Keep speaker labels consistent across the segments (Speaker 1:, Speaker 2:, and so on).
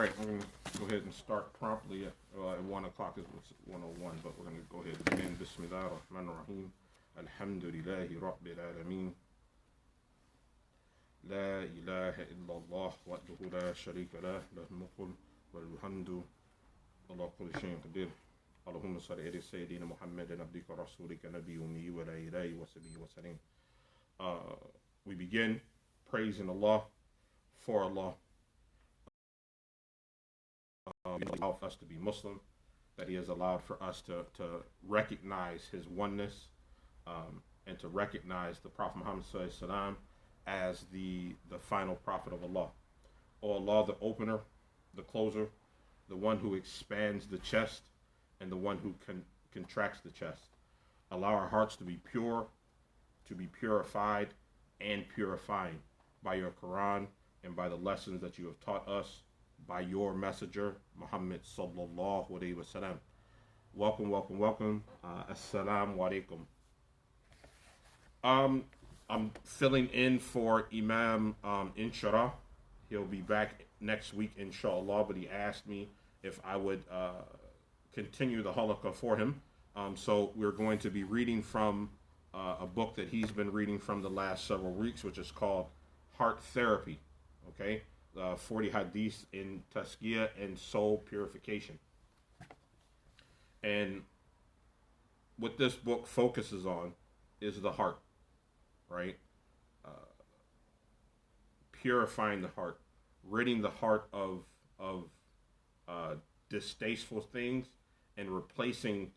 Speaker 1: right, we're going to go ahead and start promptly at 1 o'clock is 1:01, but we're going to go ahead and begin. Bismillah ar-Rahman ar-Rahim. Alhamdulillahi Rabbil Alameen. La ilaha illallah wahdahu la sharika lah, lahul mulku wal hamdu ala kulli shay'in qadir. Allahumma salli ala Sayyidina Muhammadin abdika rasulika nabiyyummi wa la ilaha wa sahbihi wa sallam. We begin praising Allah for Allah. Allowed us to be Muslim, that He has allowed for us to recognize His oneness, and to recognize the Prophet Muhammad SAW as the final prophet of Allah. O Allah, the opener, the closer, the one who expands the chest, and the one who contracts the chest. Allow our hearts to be pure, to be purified and purifying by your Quran and by the lessons that you have taught us by your messenger, Muhammad sallallahu alayhi wa sallam. Welcome, welcome, welcome. Assalamu alaikum. I'm filling in for Imam Inshara. He'll be back next week, inshallah, but he asked me if I would continue the halaqah for him. So we're going to be reading from a book that he's been reading from the last several weeks, which is called Heart Therapy. Okay? 40 hadiths in tazkiyah and soul purification. And what this book focuses on is the heart, right? Purifying the heart, ridding the heart of distasteful things, and replacing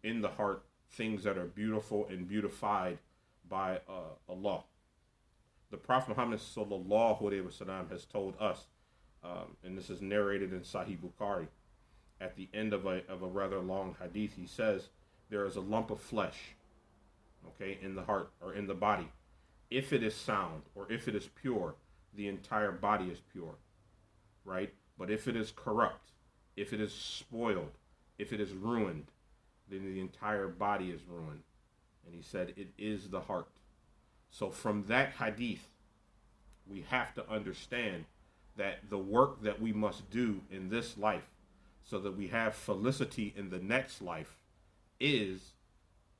Speaker 1: in the heart things that are beautiful and beautified by Allah. The Prophet Muhammad sallallahu alaihi wasallam has told us, and this is narrated in Sahih Bukhari, at the end of a rather long hadith, he says, there is a lump of flesh, okay, in the heart or in the body. If it is sound or if it is pure, the entire body is pure, right? But if it is corrupt, if it is spoiled, if it is ruined, then the entire body is ruined. And he said, it is the heart. So from that hadith, we have to understand that the work that we must do in this life so that we have felicity in the next life is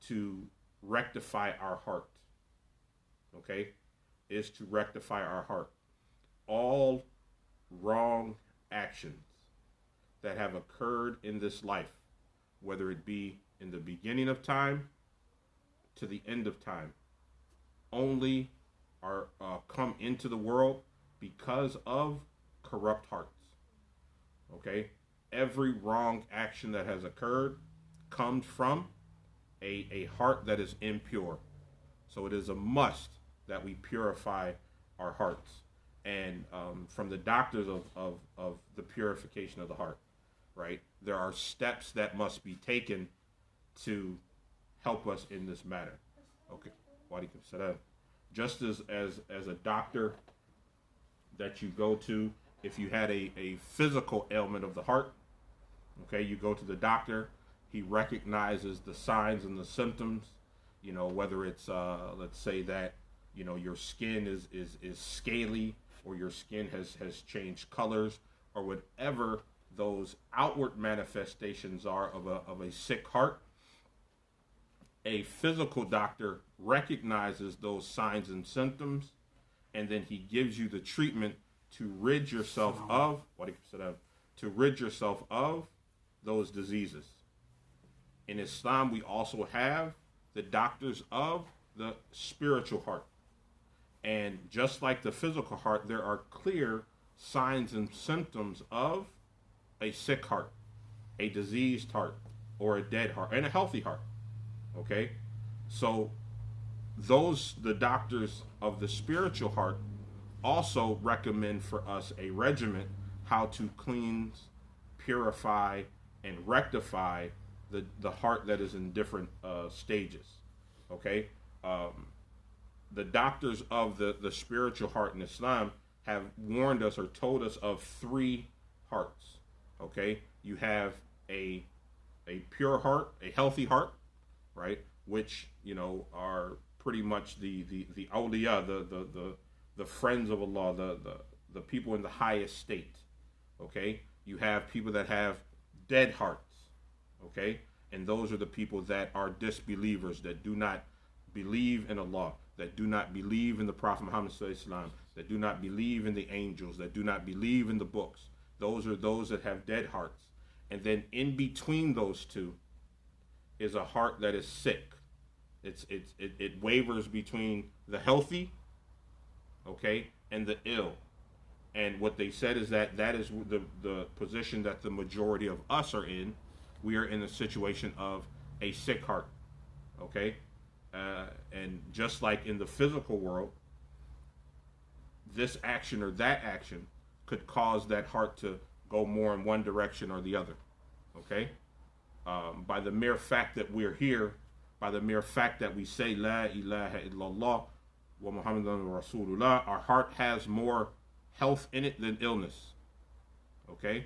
Speaker 1: to rectify our heart. Okay? Is to rectify our heart. All wrong actions that have occurred in this life, whether it be in the beginning of time to the end of time, only are come into the world because of corrupt hearts. Okay? Every wrong action that has occurred comes from a heart that is impure. So it is a must that we purify our hearts. And from the doctors of the purification of the heart, right? There are steps that must be taken to help us in this matter. Okay. Wa alaikum salam. Just as a doctor that you go to, if you had a physical ailment of the heart, okay, you go to the doctor, he recognizes the signs and the symptoms, you know, whether it's, let's say that, you know, your skin is scaly, or your skin has changed colors, or whatever those outward manifestations are of a sick heart. A physical doctor recognizes those signs and symptoms, and then he gives you the treatment to rid yourself of those diseases. In Islam, we also have the doctors of the spiritual heart. And just like the physical heart, there are clear signs and symptoms of a sick heart, a diseased heart, or a dead heart, and a healthy heart. Okay? So the doctors of the spiritual heart also recommend for us a regimen how to cleanse, purify, and rectify the heart that is in different stages. Okay? The doctors of the spiritual heart in Islam have warned us or told us of three hearts. Okay? You have a pure heart, a healthy heart, right? Which, you know, are pretty much the awliya, the friends of Allah, the people in the highest state. Okay? You have people that have dead hearts. Okay? And those are the people that are disbelievers, that do not believe in Allah, that do not believe in the Prophet Muhammad sallallahu alaihi wasallam, that do not believe in the angels, that do not believe in the books. Those are those that have dead hearts. And then in between those two is a heart that is sick. It wavers between the healthy, okay, and the ill. And what they said is that is the position that the majority of us are in. We are in a situation of a sick heart, okay? And just like in the physical world, this action or that action could cause that heart to go more in one direction or the other, okay? By the mere fact that we're here, by the mere fact that we say La ilaha illallah wa Muhammadan Rasulullah, our heart has more health in it than illness, okay?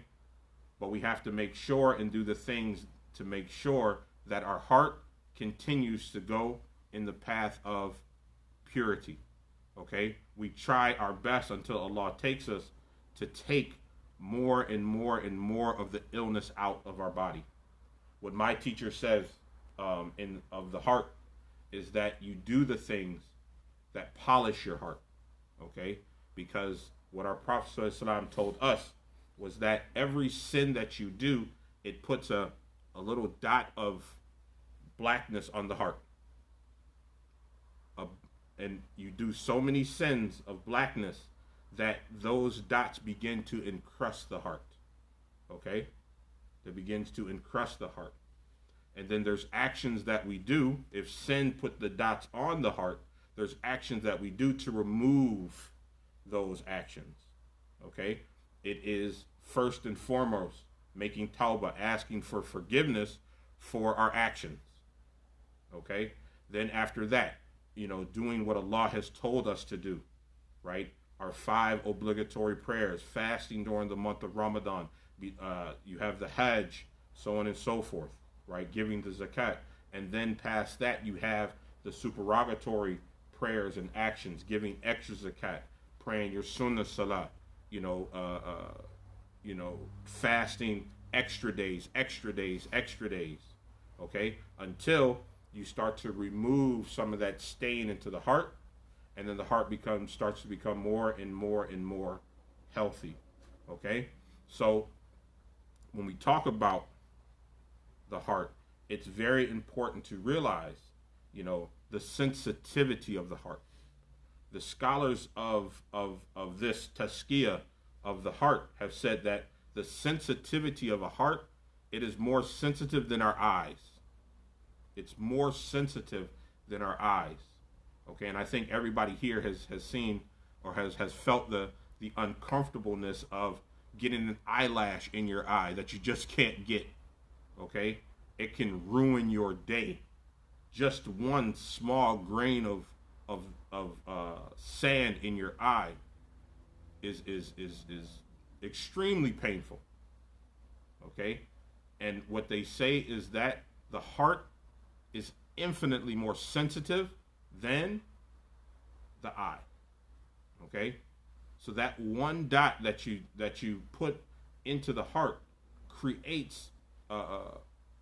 Speaker 1: But we have to make sure and do the things to make sure that our heart continues to go in the path of purity, okay? We try our best until Allah takes us to take more and more and more of the illness out of our body. What my teacher says of the heart is that you do the things that polish your heart, okay? Because what our Prophet ﷺ told us was that every sin that you do, it puts a little dot of blackness on the heart. And you do so many sins of blackness that those dots begin to encrust the heart, okay? It begins to encrust the heart. And then there's actions that we do. If sin put the dots on the heart, there's actions that we do to remove those actions, okay? It is first and foremost making tawbah, asking for forgiveness for our actions, okay? Then after that, doing what Allah has told us to do, right? Our 5 obligatory prayers, fasting during the month of Ramadan, you have the Hajj, so on and so forth, right? Giving the zakat. And then past that, you have the supererogatory prayers and actions, giving extra zakat, praying your sunnah salah, fasting extra days, okay? Until you start to remove some of that stain into the heart, and then the heart starts to become more and more and more healthy, okay? So when we talk about the heart, it's very important to realize, the sensitivity of the heart. The scholars of this tazkiyah of the heart have said that the sensitivity of a heart, it is more sensitive than our eyes. It's more sensitive than our eyes. Okay, and I think everybody here has seen or has felt the uncomfortableness of getting an eyelash in your eye that you just can't get. Okay, it can ruin your day. Just one small grain of sand in your eye is extremely painful. Okay, and what they say is that the heart is infinitely more sensitive than the eye. Okay, so that one dot that you put into the heart creates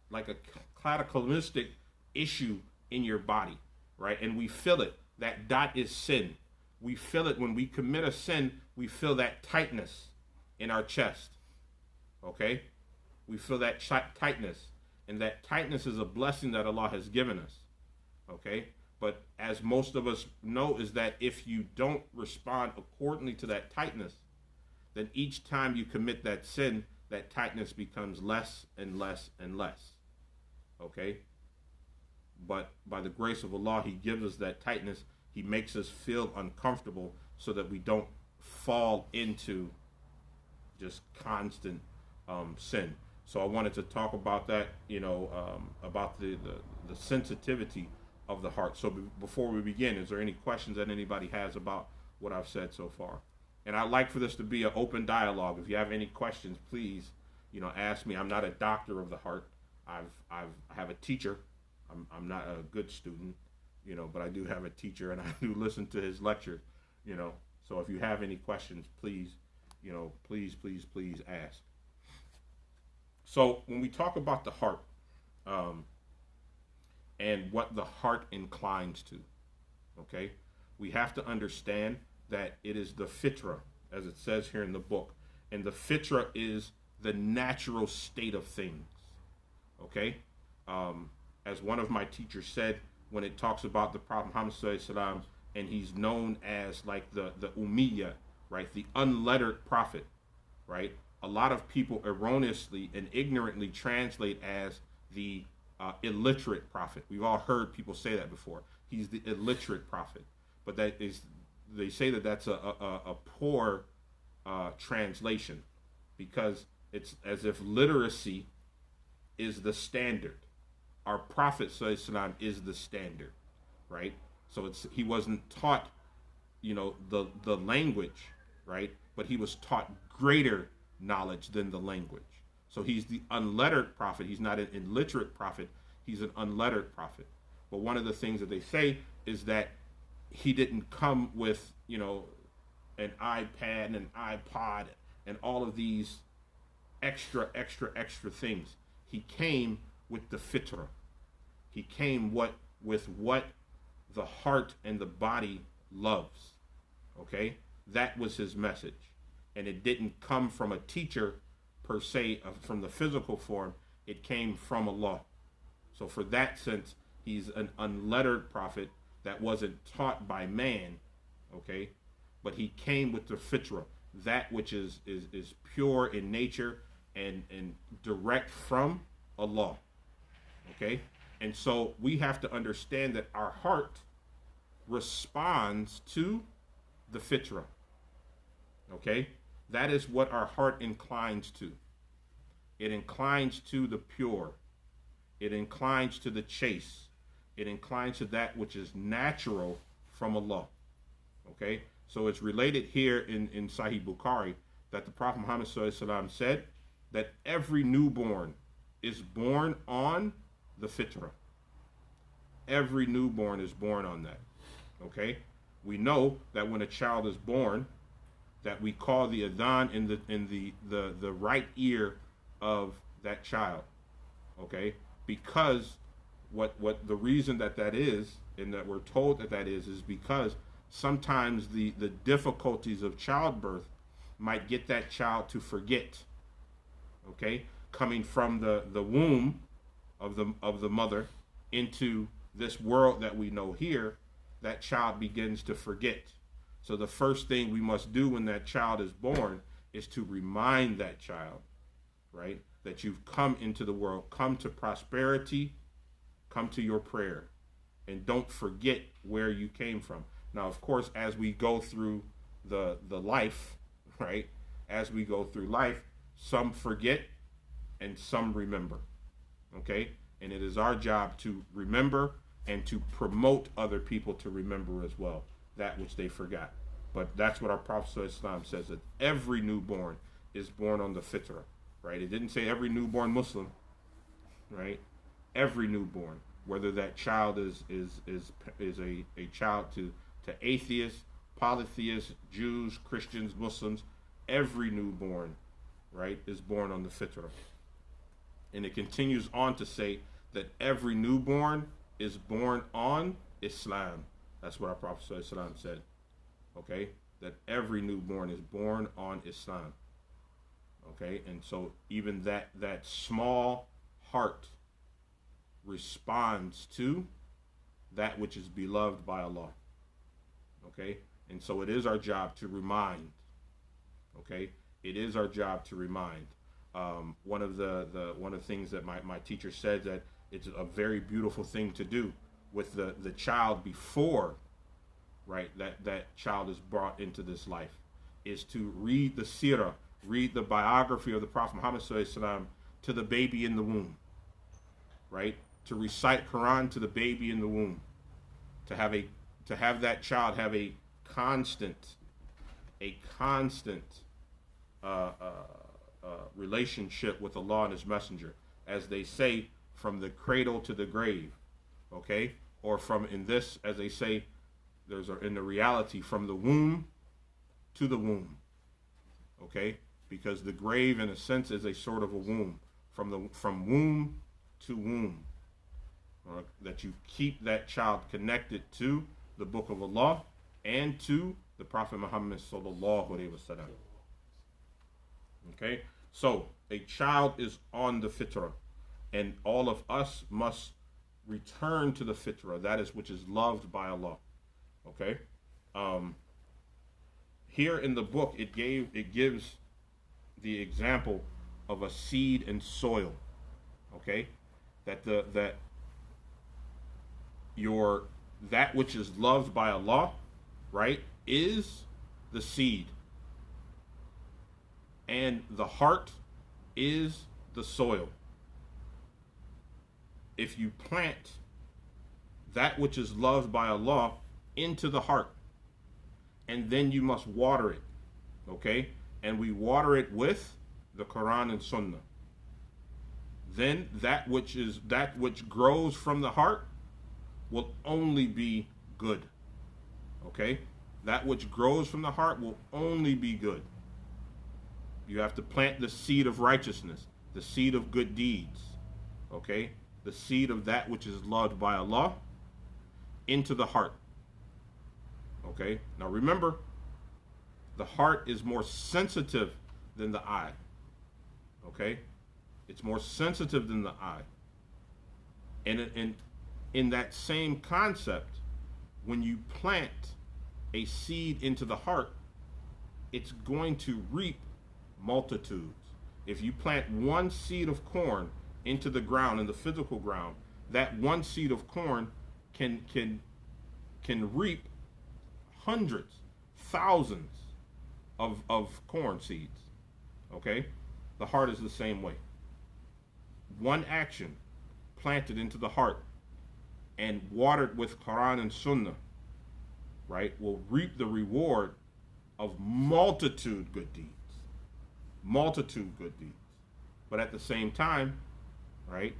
Speaker 1: like a cataclysmic issue in your body, right? And we feel it. That dot is sin. We feel it when we commit a sin. We feel that tightness in our chest. Okay, we feel that tightness. And that tightness is a blessing that Allah has given us, okay? But as most of us know is that if you don't respond accordingly to that tightness, then each time you commit that sin, that tightness becomes less and less and less, okay? But by the grace of Allah, He gives us that tightness. He makes us feel uncomfortable so that we don't fall into just constant sin. So I wanted to talk about that, about the sensitivity of the heart. So before we begin, is there any questions that anybody has about what I've said so far? And I'd like for this to be an open dialogue. If you have any questions, please, ask me. I'm not a doctor of the heart. I have a teacher. I'm not a good student, but I do have a teacher, and I do listen to his lectures, So if you have any questions, please, please, please, please ask. So when we talk about the heart, um, and what the heart inclines to, okay, we have to understand that it is the fitra, as it says here in the book, and the fitra is the natural state of things, okay. As one of my teachers said, when it talks about the Prophet Muhammad sallallahu, and he's known as like the Ummiyah, right, the unlettered prophet, right. A lot of people erroneously and ignorantly translate as the illiterate prophet. We've all heard people say that before. He's the illiterate prophet, but that is, they say that that's a poor translation, because it's as if literacy is the standard. Our Prophet ﷺ is the standard, right? So he wasn't taught, the language, right? But he was taught greater knowledge than the language. So he's the unlettered prophet. He's not an illiterate prophet. He's an unlettered prophet. But one of the things that they say is that he didn't come with, an iPad and an iPod and all of these extra things. He came with the fitra. He came with what the heart and the body loves. Okay? That was his message. And it didn't come from a teacher per se, from the physical form. It came from Allah. So for that sense, he's an unlettered prophet that wasn't taught by man, okay? But he came with the fitra, that which is pure in nature and direct from Allah, okay? And so we have to understand that our heart responds to the fitra, okay? That is what our heart inclines to. It inclines to the pure. It inclines to the chaste. It inclines to that which is natural from Allah. Okay? So it's related here in Sahih Bukhari that the Prophet Muhammad ﷺ said that every newborn is born on the fitra. Every newborn is born on that. Okay? We know that when a child is born, that we call the adhan in the right ear of that child, okay? Because what the reason that is, and that we're told that is because sometimes the difficulties of childbirth might get that child to forget, okay? Coming from the womb of the mother into this world that we know here, that child begins to forget. So the first thing we must do when that child is born is to remind that child, right, that you've come into the world, come to prosperity, come to your prayer, and don't forget where you came from. Now, of course, as we go through the life, right, as we go through life, some forget and some remember, okay? And it is our job to remember and to promote other people to remember as well that which they forgot. But that's what our Prophet ﷺ says, that every newborn is born on the fitra, right? It didn't say every newborn Muslim, right? Every newborn, whether that child is a child to atheists, polytheists, Jews, Christians, Muslims, every newborn, right, is born on the fitra. And it continues on to say that every newborn is born on Islam. That's what our Prophet ﷺ said, okay? That every newborn is born on Islam, okay? And so even that small heart responds to that which is beloved by Allah, okay? And so it is our job to remind, okay? It is our job to remind. One of the things that my teacher said, that it's a very beautiful thing to do with the child before, right, that child is brought into this life, is to read the seerah, read the biography of the Prophet Muhammad ﷺ to the baby in the womb, right? To recite Quran to the baby in the womb, to have that child have a constant relationship with Allah and His Messenger, as they say, from the cradle to the grave, okay? Or from, in this, as they say, in the reality, from the womb to the womb, Okay, because the grave, in a sense, is a sort of a womb, from womb to womb, that you keep that child connected to the Book of Allah and to the Prophet Muhammad sallallahu alaihi wasallam. Okay, so a child is on the Fitra, and all of us must return to the Fitra, that is which is loved by Allah. Okay, here in the book it gives the example of a seed and soil. Okay, that which is loved by Allah, right, is the seed, and the heart is the soil. If you plant that which is loved by Allah into the heart, and then you must water it, okay? And we water it with the Quran and Sunnah. Then that which grows from the heart will only be good, okay? That which grows from the heart will only be good. You have to plant the seed of righteousness, the seed of good deeds, okay? The seed of that which is loved by Allah into the heart. Okay? Now remember, the heart is more sensitive than the eye. Okay? It's more sensitive than the eye. And in that same concept, when you plant a seed into the heart, it's going to reap multitudes. If you plant one seed of corn into the ground, in the physical ground, that one seed of corn can reap hundreds, thousands of corn seeds. Okay? The heart is the same way. One action planted into the heart and watered with Quran and Sunnah, right, will reap the reward of multitude good deeds. Multitude good deeds. But at the same time, right,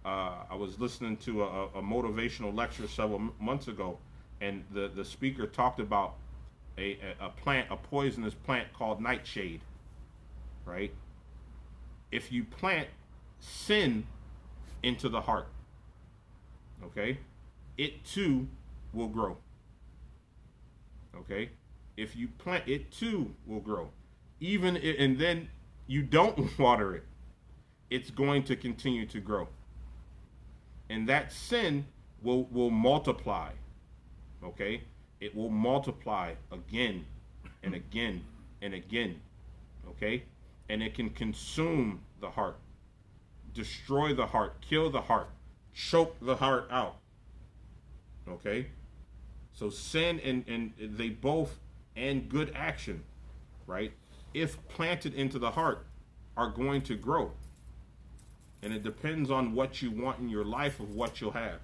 Speaker 1: I was listening to a motivational lecture several months ago, and the speaker talked about a plant, a poisonous plant called nightshade, right? If you plant sin into the heart, okay, it too will grow. Okay? If you plant, it too will grow. And then you don't water it, it's going to continue to grow. And that sin will multiply. Okay? It will multiply again and again and again. Okay? And it can consume the heart, destroy the heart, kill the heart, choke the heart out. Okay? So sin and they both, and good action, right, if planted into the heart, are going to grow. And it depends on what you want in your life, of what you'll have.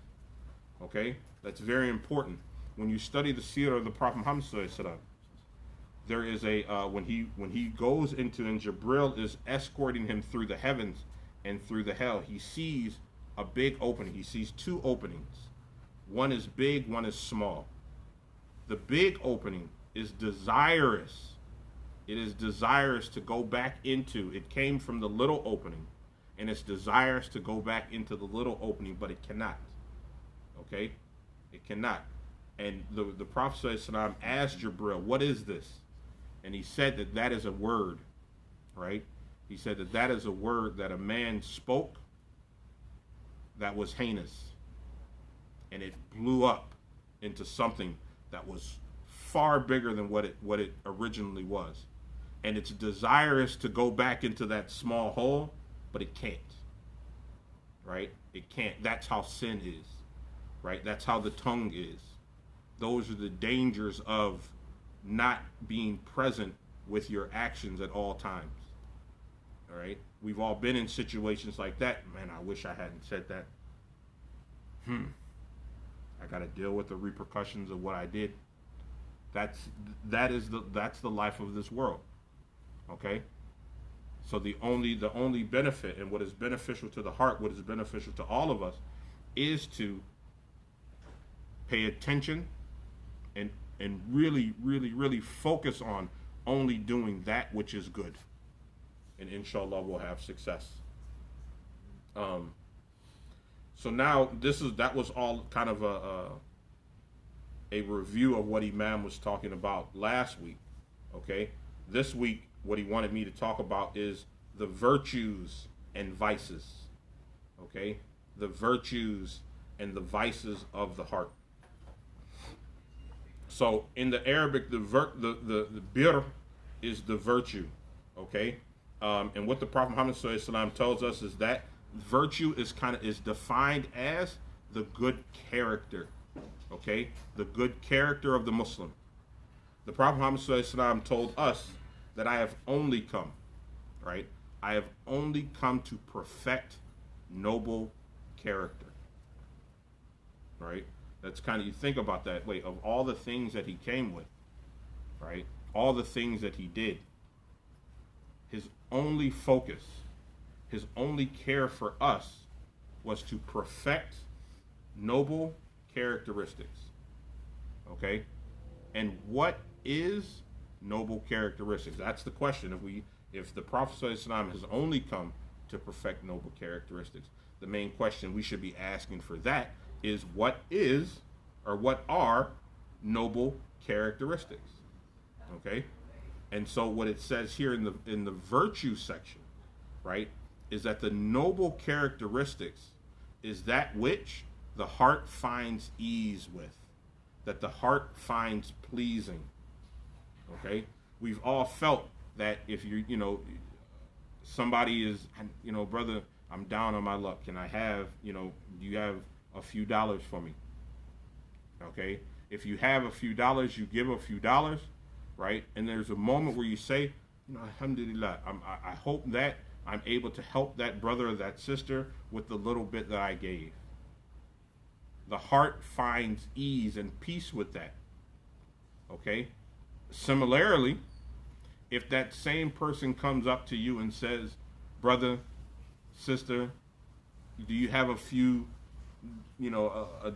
Speaker 1: Okay? That's very important. When you study the seerah of the Prophet Muhammad, there is a when he goes into, and Jibril is escorting him through the heavens and through the hell, he sees a big opening. He sees two openings. One is big, one is small. The big opening is desirous. It is desirous to go back into. It came from the little opening, and it's desirous to go back into the little opening, but it cannot. Okay? It cannot. And the Prophet ﷺ asked Jibril, what is this? And he said that is a word, right? He said that is a word that a man spoke that was heinous. And it blew up into something that was far bigger than what it originally was. And it's desirous to go back into that small hole, but it can't. Right? It can't. That's how sin is. Right? That's how the tongue is. Those are the dangers of not being present with your actions at all times. All right? We've all been in situations like that. Man, I wish I hadn't said that. I got to deal with the repercussions of what I did. That's the life of this world. Okay? So the only benefit, and what is beneficial to the heart, what is beneficial to all of us, is to pay attention and really, really, really focus on only doing that which is good. And inshallah we'll have success. So now that was all kind of a review of what Imam was talking about last week. Okay, this week what he wanted me to talk about is the virtues and vices. Okay, the virtues and the vices of the heart. So in the Arabic, the bir is the virtue. Okay, and what the Prophet Muhammad SAW tells us is that virtue is defined as the good character. Okay, the good character of the Muslim. The Prophet Muhammad SAW told us that I have only come, right? I have only come to perfect noble character. Right? That's kind of, you think about that. Wait, of all the things that he came with, right? All the things that he did, his only focus, his only care for us was to perfect noble characteristics. Okay? And what is noble characteristics? That's the question. If the Prophet ﷺ has only come to perfect noble characteristics, the main question we should be asking for that is what are noble characteristics? Okay? And so what it says here in the virtue section, right, is that the noble characteristics is that which the heart finds ease with, that the heart finds pleasing. Okay? We've all felt that if somebody is, brother, I'm down on my luck. Can I have, do you have a few dollars for me? Okay? If you have a few dollars, you give a few dollars, right? And there's a moment where you say, alhamdulillah, I hope that I'm able to help that brother or that sister with the little bit that I gave. The heart finds ease and peace with that. Okay? Similarly, if that same person comes up to you and says, brother, sister, do you have a few,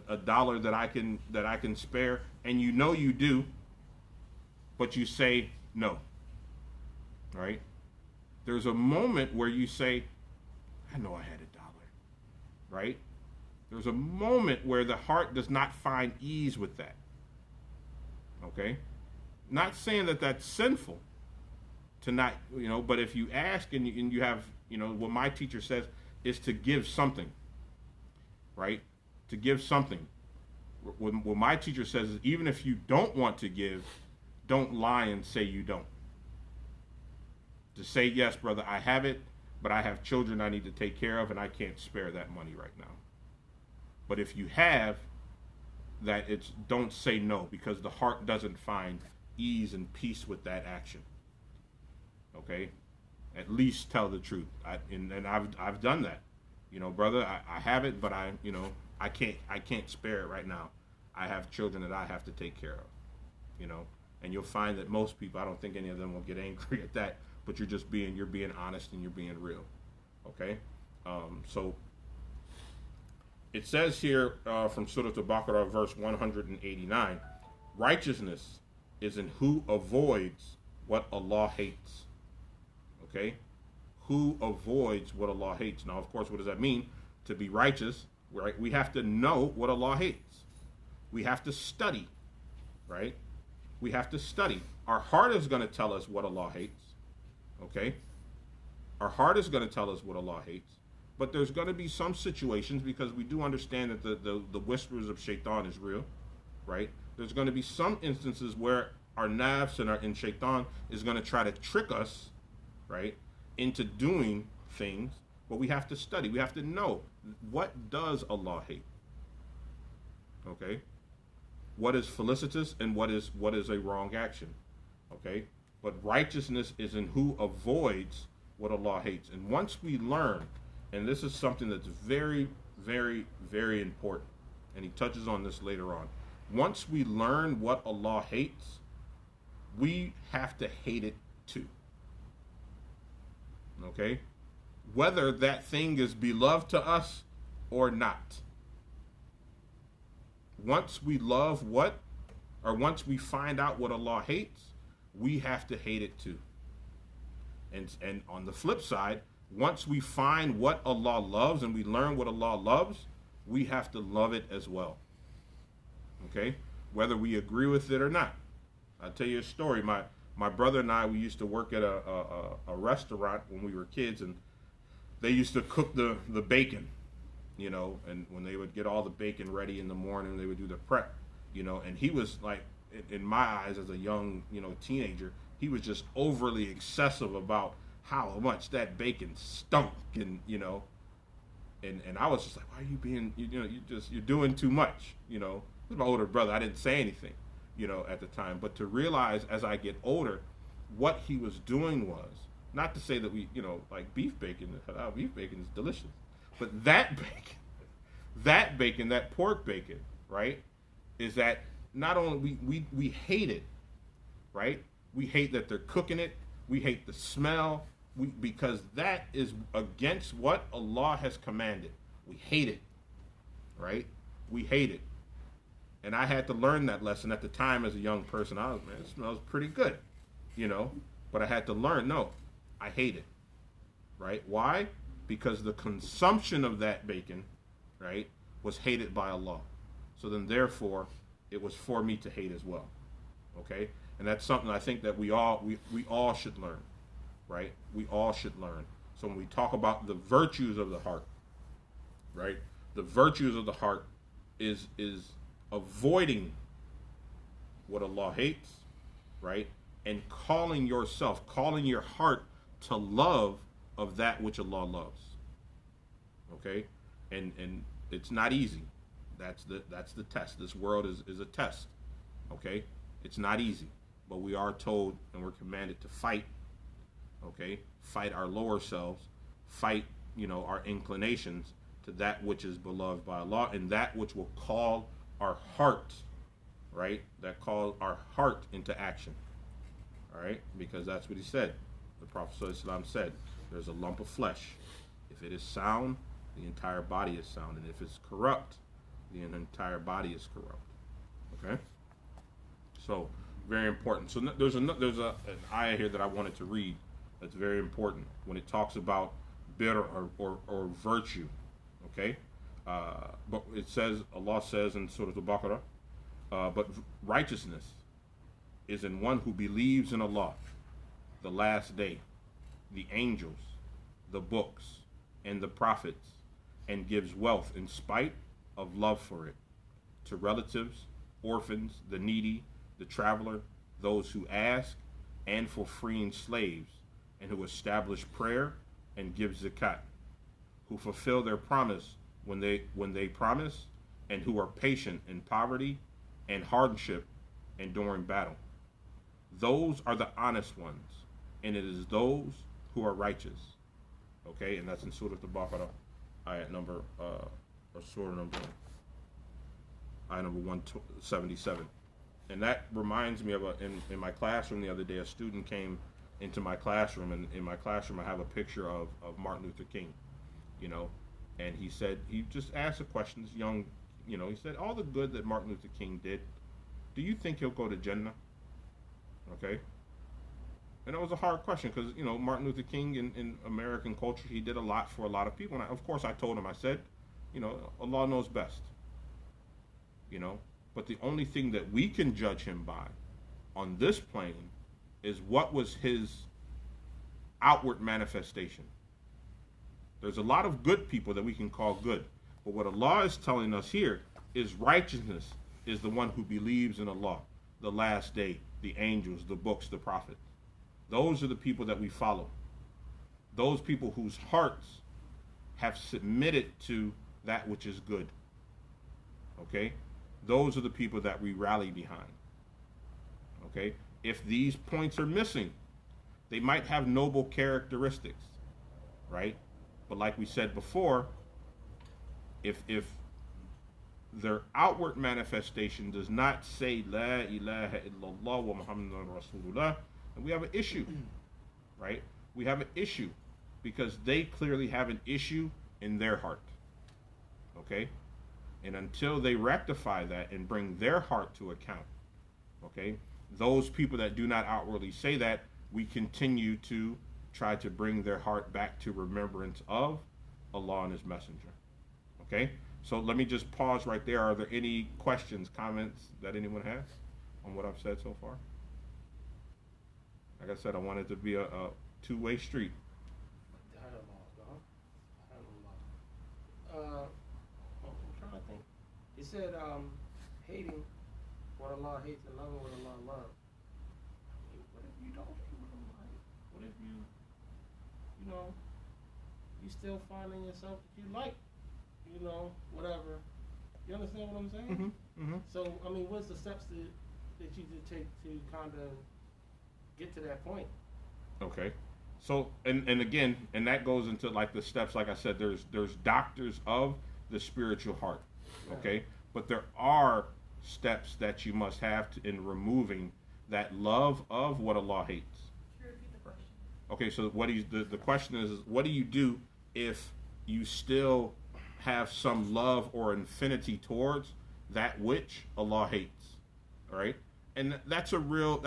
Speaker 1: a dollar that I can spare? And you do, but you say no. Right? There's a moment where you say, I know I had $1. Right? There's a moment where the heart does not find ease with that. Okay? Not saying that that's sinful to not, but if you ask and you have, what my teacher says is to give something. Right? To give something. What my teacher says is even if you don't want to give, don't lie and say you don't. To say, yes, brother, I have it, but I have children I need to take care of and I can't spare that money right now. But if you have, that don't say no, because the heart doesn't find ease and peace with that action. Okay? At least tell the truth. And I've done that. Brother, I have it, but I can't spare it right now. I have children that I have to take care of. And you'll find that most people, I don't think any of them will get angry at that, but you're being honest and you're being real. Okay? So it says here from Surah Al-Baqarah, verse 189, righteousness is in who avoids what Allah hates. Okay? Who avoids what Allah hates. Now, of course, what does that mean? To be righteous, right? We have to know what Allah hates. We have to study, right? We have to study. Our heart is going to tell us what Allah hates. Okay? Our heart is going to tell us what Allah hates. But there's going to be some situations, because we do understand that the whispers of shaitan is real, right? There's going to be some instances where our nafs and shaitan is going to try to trick us, right, into doing things. But we have to study. We have to know, what does Allah hate? Okay? What is felicitous and what is a wrong action? Okay? But righteousness is in who avoids what Allah hates. And once we learn, and this is something that's very, very, very important, and he touches on this later on. Once we learn what Allah hates, we have to hate it too. Okay? Whether that thing is beloved to us or not. Once we find out what Allah hates, we have to hate it too. And on the flip side, once we find what Allah loves and we learn what Allah loves, we have to love it as well. Okay? Whether we agree with it or not. I'll tell you a story. My brother and I, we used to work at a restaurant when we were kids, and they used to cook the bacon, and when they would get all the bacon ready in the morning, they would do the prep, and he was like, in my eyes as a young, teenager, he was just overly excessive about how much that bacon stunk, and I was just like, why are you being, you're doing too much, This is my older brother. I didn't say anything, at the time, but to realize as I get older, what he was doing was, not to say that we, like beef bacon is delicious, but that bacon, that pork bacon, right, is that not only we hate it, right? We hate that they're cooking it. We hate the smell. Because that is against what Allah has commanded. We hate it, right? We hate it. And I had to learn that lesson at the time as a young person. It smells pretty good, But I had to learn, no, I hate it, right? Why? Because the consumption of that bacon, right, was hated by Allah. So then, therefore, it was for me to hate as well, okay? And that's something I think that we all should learn, right? We all should learn. So when we talk about the virtues of the heart, right, the virtues of the heart is avoiding what Allah hates, right, and calling your heart to love of that which Allah loves. Okay, and it's not easy. That's the test. This world is a test. Okay, it's not easy, but we are told and we're commanded to fight. Okay, fight our lower selves, fight our inclinations to that which is beloved by Allah, and that which will call our heart, right? That calls our heart into action. All right, because that's what he said. The Prophet ﷺ said, "There's a lump of flesh. If it is sound, the entire body is sound, and if it's corrupt, the entire body is corrupt." Okay, so very important. So there's an ayah here that I wanted to read. That's very important when it talks about bitter or virtue. Okay, but it says, Allah says in Surah Al-Baqarah, but righteousness is in one who believes in Allah, the last day, the angels, the books, and the prophets, and gives wealth in spite of love for it, to relatives, orphans, the needy, the traveler, those who ask, and for freeing slaves, and who establish prayer and give zakat, who fulfill their promise when they promise, and who are patient in poverty and hardship and during battle. Those are the honest ones, and it is those who are righteous. Okay, and that's in Surah Al-Baqarah, ayat number, ayat number 177. And that reminds me of in my classroom the other day, a student came into my classroom, and in my classroom I have a picture of Martin Luther King, and he said, he just asked a question, this young, he said, all the good that Martin Luther King did, do you think he'll go to Jannah? Okay, and it was a hard question because Martin Luther King in American culture, he did a lot for a lot of people, and of course I told him, I said, Allah knows best, but the only thing that we can judge him by on this plane is what was his outward manifestation. There's a lot of good people that we can call good, but what Allah is telling us here is righteousness is the one who believes in Allah, the last day, the angels, the books, the prophets. Those are the people that we follow. Those people whose hearts have submitted to that which is good. Okay? Those are the people that we rally behind. Okay? If these points are missing, they might have noble characteristics, right? But like we said before, if their outward manifestation does not say La ilaha illallah wa Muhammadan Rasulullah, and we have an issue, right? We have an issue because they clearly have an issue in their heart, okay? And until they rectify that and bring their heart to account, okay, those people that do not outwardly say that, we continue to try to bring their heart back to remembrance of Allah and His Messenger. Okay? So let me just pause right there. Are there any questions, comments that anyone has on what I've said so far? Like I said, I want it to be a two-way street.
Speaker 2: I'm trying to think. It said hating what Allah hates and loving what Allah loves. What if you don't hate what Allah hates? What if you still finding yourself that you like, whatever. You understand what I'm saying? So, I mean, what's the steps that you did take to kind of get to that point?
Speaker 1: Okay. So, and again, and that goes into like the steps, like I said, there's doctors of the spiritual heart. Okay. But there are steps that you must have in removing that love of what Allah hates.
Speaker 3: Can you repeat the question?
Speaker 1: Okay, so the question is what do you do if you still have some love or affinity towards that which Allah hates? All right? And that's a real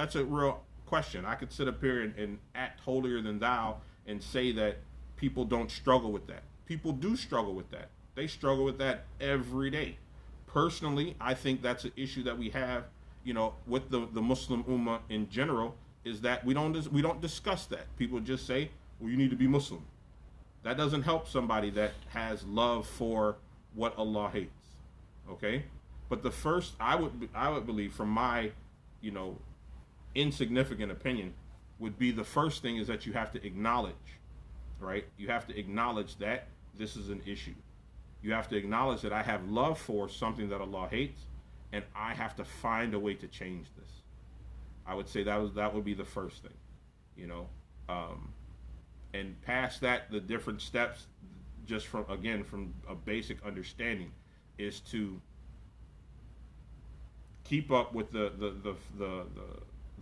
Speaker 1: question. I could sit up here and act holier than thou and say that people don't struggle with that. People do struggle with that. They struggle with that every day. Personally, I think that's an issue that we have, with the Muslim Ummah in general, is that we don't discuss that. People just say, well, you need to be Muslim. That doesn't help somebody that has love for what Allah hates. Okay? But the first, I would believe, from my, insignificant opinion, would be the first thing is that you have to acknowledge, right? You have to acknowledge that this is an issue. You have to acknowledge that I have love for something that Allah hates, and I have to find a way to change this. I would say that would be the first thing, and past that, the different steps, just from a basic understanding, is to keep up with the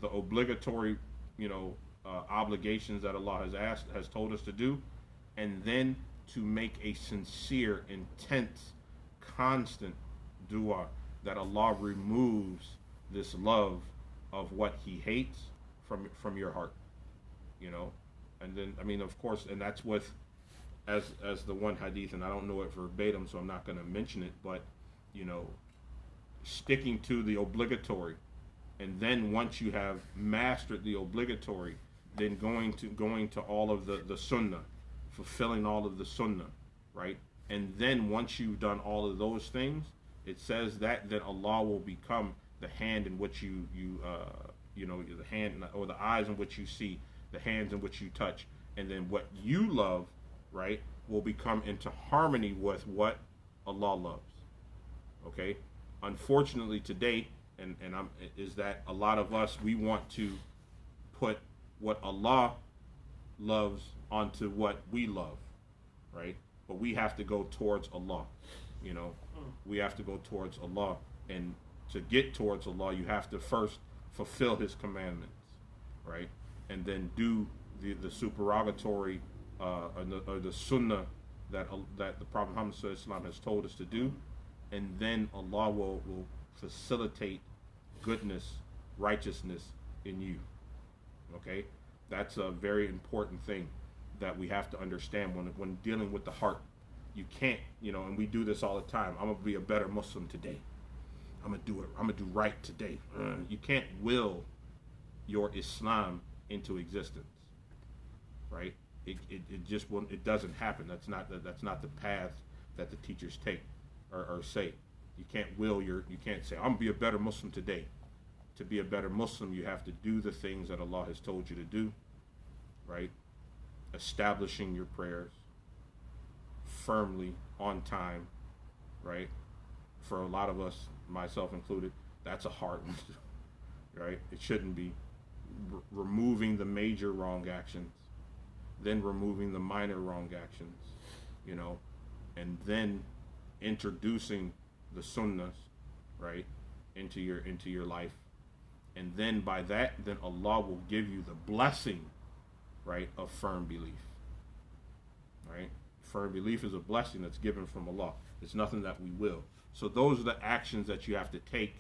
Speaker 1: obligatory, obligations that Allah has told us to do, and then to make a sincere, intense, constant dua that Allah removes this love of what He hates from your heart, and then, I mean, of course, and that's with, as the one hadith, and I don't know it verbatim, so I'm not going to mention it, but, sticking to the obligatory, and then once you have mastered the obligatory, then going to all of the sunnah, fulfilling all of the sunnah, right? And then once you've done all of those things, it says that then Allah will become the hand in which you the hand or the eyes in which you see, the hands in which you touch, and then what you love, right, will become into harmony with what Allah loves. Okay? Unfortunately today, is that a lot of us, we want to put what Allah loves onto what we love, right? But we have to go towards Allah, we have to go towards Allah, and to get towards Allah, you have to first fulfill His commandments, right? And then do the supererogatory or the sunnah that the Prophet Muhammad has told us to do, and then Allah will facilitate goodness, righteousness in you. Okay, that's a very important thing that we have to understand when dealing with the heart. You can't, and we do this all the time. I'm gonna be a better Muslim today. I'm gonna do it. I'm gonna do right today. You can't will your Islam into existence, right? It just won't. It doesn't happen. That's not the path that the teachers take or say. You can't you can't say, I'm gonna be a better Muslim today. To be a better Muslim, you have to do the things that Allah has told you to do, right? Establishing your prayers firmly, on time, right? For a lot of us, myself included, that's a hard one, right? It shouldn't be. Removing the major wrong actions, then removing the minor wrong actions, and then introducing the sunnahs, right, into your life, and then by that, then Allah will give you the blessing, right, of firm belief, right? Firm belief is a blessing that's given from Allah. It's nothing that we will. So those are the actions that you have to take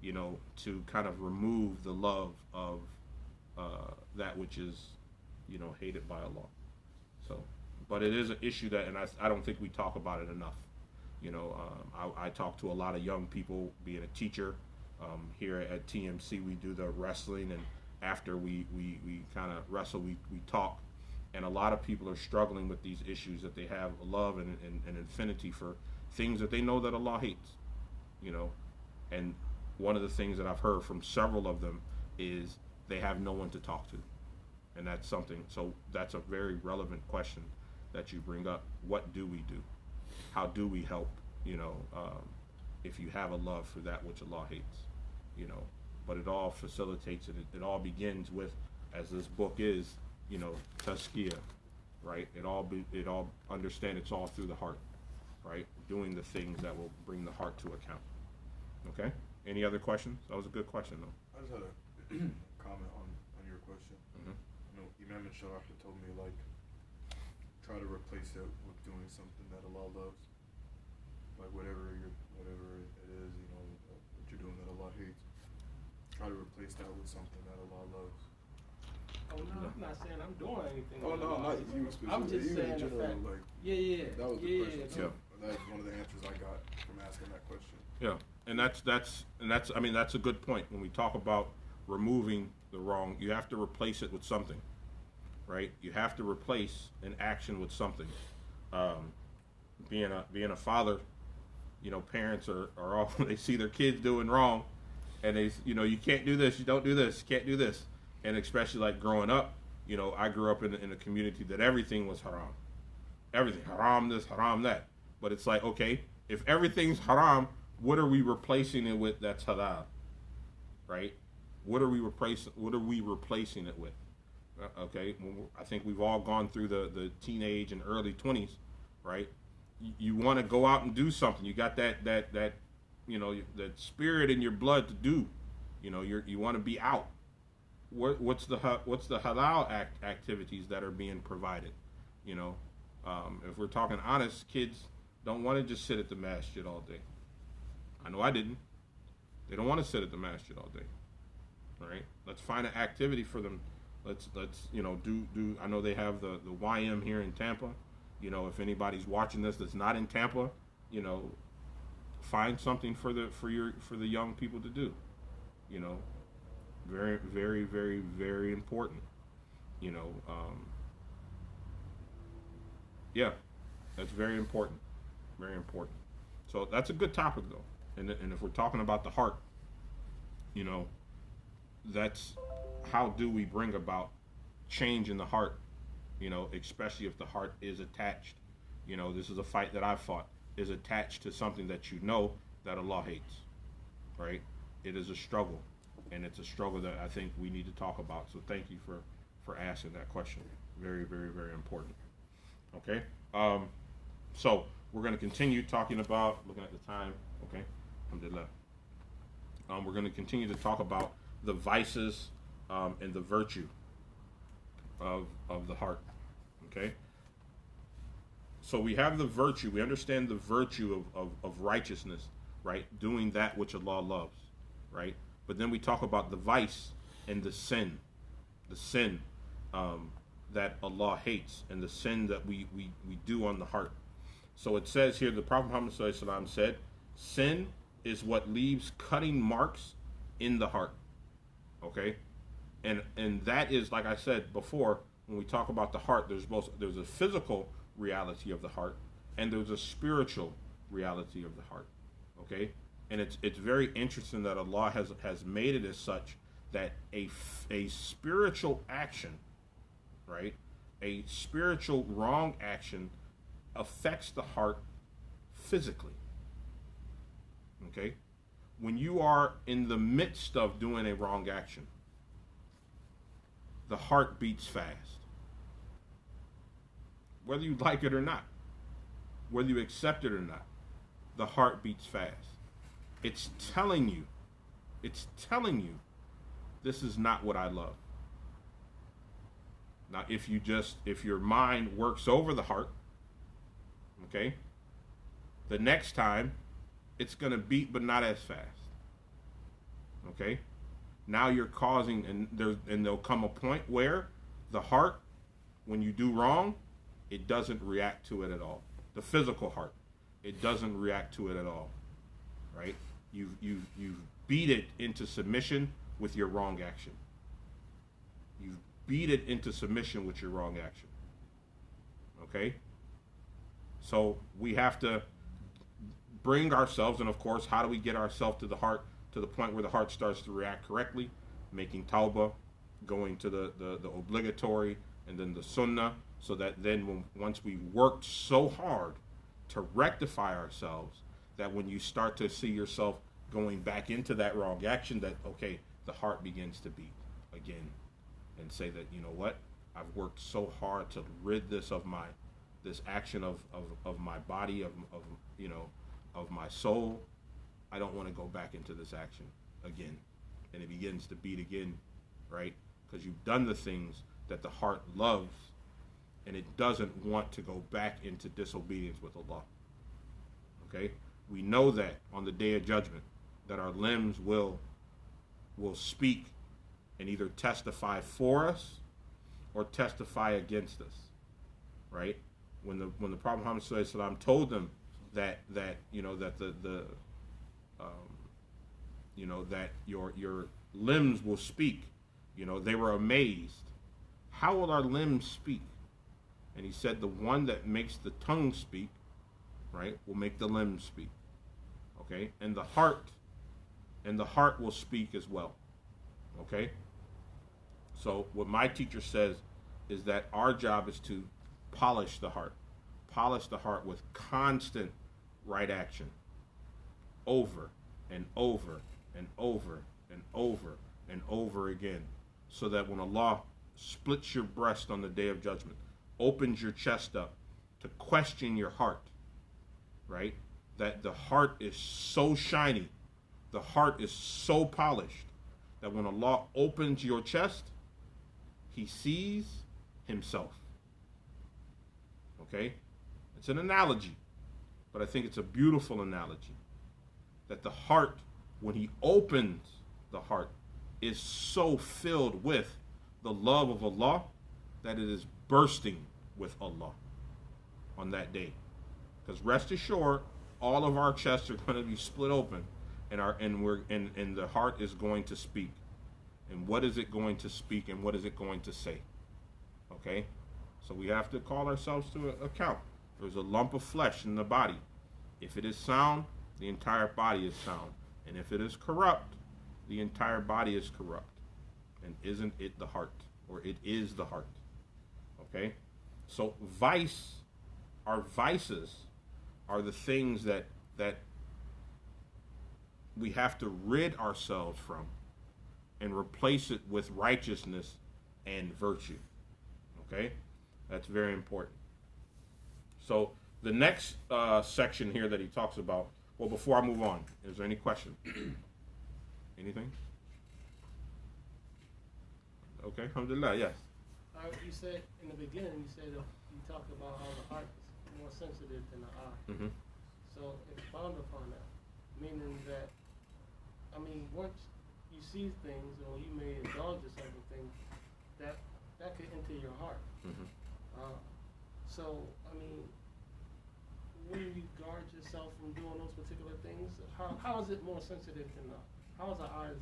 Speaker 1: to kind of remove the love of that which is, hated by Allah. So, but it is an issue that, and I don't think we talk about it enough. I talk to a lot of young people, being a teacher. Here at TMC, we do the wrestling, and after we kind of wrestle, we talk. And a lot of people are struggling with these issues, that they have love and affinity for things that they know that Allah hates. And one of the things that I've heard from several of them is they have no one to talk to. And that's something, so that's a very relevant question that you bring up. What do we do? How do we help, if you have a love for that which Allah hates, but it all facilitates it. It all begins with, as this book is, tazkiyah, right? It all understand it's all through the heart, right? Doing the things that will bring the heart to account. Okay? Any other questions? That was a good question, though.
Speaker 3: I just had a comment on your question. Imam and Sharaka told me, try to replace it with doing something that Allah loves. Whatever it is, what you're doing that Allah hates. Try to replace that with something that Allah loves.
Speaker 2: Oh no, I'm not saying I'm doing anything.
Speaker 3: Oh no, not you specifically.
Speaker 2: I'm just saying
Speaker 3: in general,
Speaker 2: the fact. Yeah.
Speaker 3: That was the question.
Speaker 2: Yeah.
Speaker 3: That was one of the answers I got from asking that question.
Speaker 1: Yeah, and that's a good point. When we talk about removing the wrong, you have to replace it with something, right? You have to replace an action with something. Being a father, parents are all, they see their kids doing wrong, and they, you can't do this, you don't do this, you can't do this. And especially growing up, I grew up in a community that everything was haram. Everything, haram this, haram that. But it's okay, if everything's haram, what are we replacing it with that's halal? Right? What are we replacing it with? Okay, I think we've all gone through the teenage and early 20s, right? You want to go out and do something. You got that that spirit in your blood to do. You want to be out. What's the halal activities that are being provided? If we're talking honest, kids don't want to just sit at the masjid all day. I know I didn't. They don't want to sit at the masjid all day. All right, let's find an activity for them. Let's do. I know they have the YM here in Tampa. If anybody's watching this that's not in Tampa, find something for the young people to do. Very, very, very, very important. Yeah, that's very important. Very important. So that's a good topic, though. And if we're talking about the heart, that's how do we bring about change in the heart, especially if the heart is attached. This is a fight that I've fought, is attached to something that that Allah hates, right? It is a struggle, and it's a struggle that I think we need to talk about. So thank you for asking that question. Very, very, very important. Okay? So we're going to continue talking about, looking at the time, okay? Alhamdulillah. We're going to continue to talk about the vices and the virtue of the heart, okay? So we have the virtue. We understand the virtue of righteousness, right? Doing that which Allah loves, right? But then we talk about the vice and the sin that Allah hates, and the sin that we do on the heart. So it says here, the Prophet Muhammad ﷺ said, sin is what leaves cutting marks in the heart. Okay? And that is, like I said before, when we talk about the heart, there's a physical reality of the heart, and there's a spiritual reality of the heart. Okay? And it's very interesting that Allah has made it as such that a spiritual action, right? A spiritual wrong action affects the heart physically. Okay? When you are in the midst of doing a wrong action, the heart beats fast. Whether you like it or not, whether you accept it or not, the heart beats fast. It's telling you, this is not what I love. Now, if your mind works over the heart, okay, the next time it's going to beat, but not as fast. Okay? Now you're causing, and there'll come a point where the heart, when you do wrong, it doesn't react to it at all. The physical heart, it doesn't react to it at all. Right? You've beat it into submission with your wrong action. You've beat it into submission with your wrong action. Okay? So we have to bring ourselves, and of course, how do we get ourselves to the heart, to the point where the heart starts to react correctly? Making tawbah, going to the obligatory, and then the sunnah, so that then once we worked so hard to rectify ourselves, that when you start to see yourself going back into that wrong action, that, okay, the heart begins to beat again, and say that, you know what, I've worked so hard to rid this action of my body, of my soul. I don't want to go back into this action again. And it begins to beat again, right? Because you've done the things that the heart loves, and it doesn't want to go back into disobedience with Allah. Okay? We know that on the Day of Judgment, that our limbs will speak and either testify for us or testify against us, right? When the Prophet Muhammad ﷺ told them that your limbs will speak, they were amazed. How will our limbs speak? And he said, the one that makes the tongue speak, right, will make the limbs speak. Okay? And the heart will speak as well. Okay? So what my teacher says is that our job is to polish the heart with constant right action, over and over and over and over and over again, so that when Allah splits your breast on the Day of Judgment, opens your chest up to question your heart, right, that the heart is so shiny, the heart is so polished, that when Allah opens your chest, He sees Himself. Okay? It's an analogy, but I think it's a beautiful analogy. That the heart, when He opens the heart, is so filled with the love of Allah that it is bursting with Allah on that day. Because rest assured, all of our chests are going to be split open, and the heart is going to speak. And what is it going to speak, and what is it going to say? Okay? So we have to call ourselves to account. There's a lump of flesh in the body. If it is sound, the entire body is sound. And if it is corrupt, the entire body is corrupt. And isn't it the heart? Or it is the heart. Okay? So our vices are the things that we have to rid ourselves from and replace it with righteousness and virtue. Okay? That's very important. So the next section here that he talks about, well, before I move on, is there any question? Anything? Okay, alhamdulillah, yes.
Speaker 2: You said in the beginning, you talked about how the heart is more sensitive than the eye.
Speaker 1: Mm-hmm.
Speaker 2: So expound upon that, meaning that, once you see things or you may indulge in certain things, that could enter your heart.
Speaker 1: Mm-hmm.
Speaker 2: When you guard yourself from doing those particular things, how is it more sensitive than the? How is the eyes?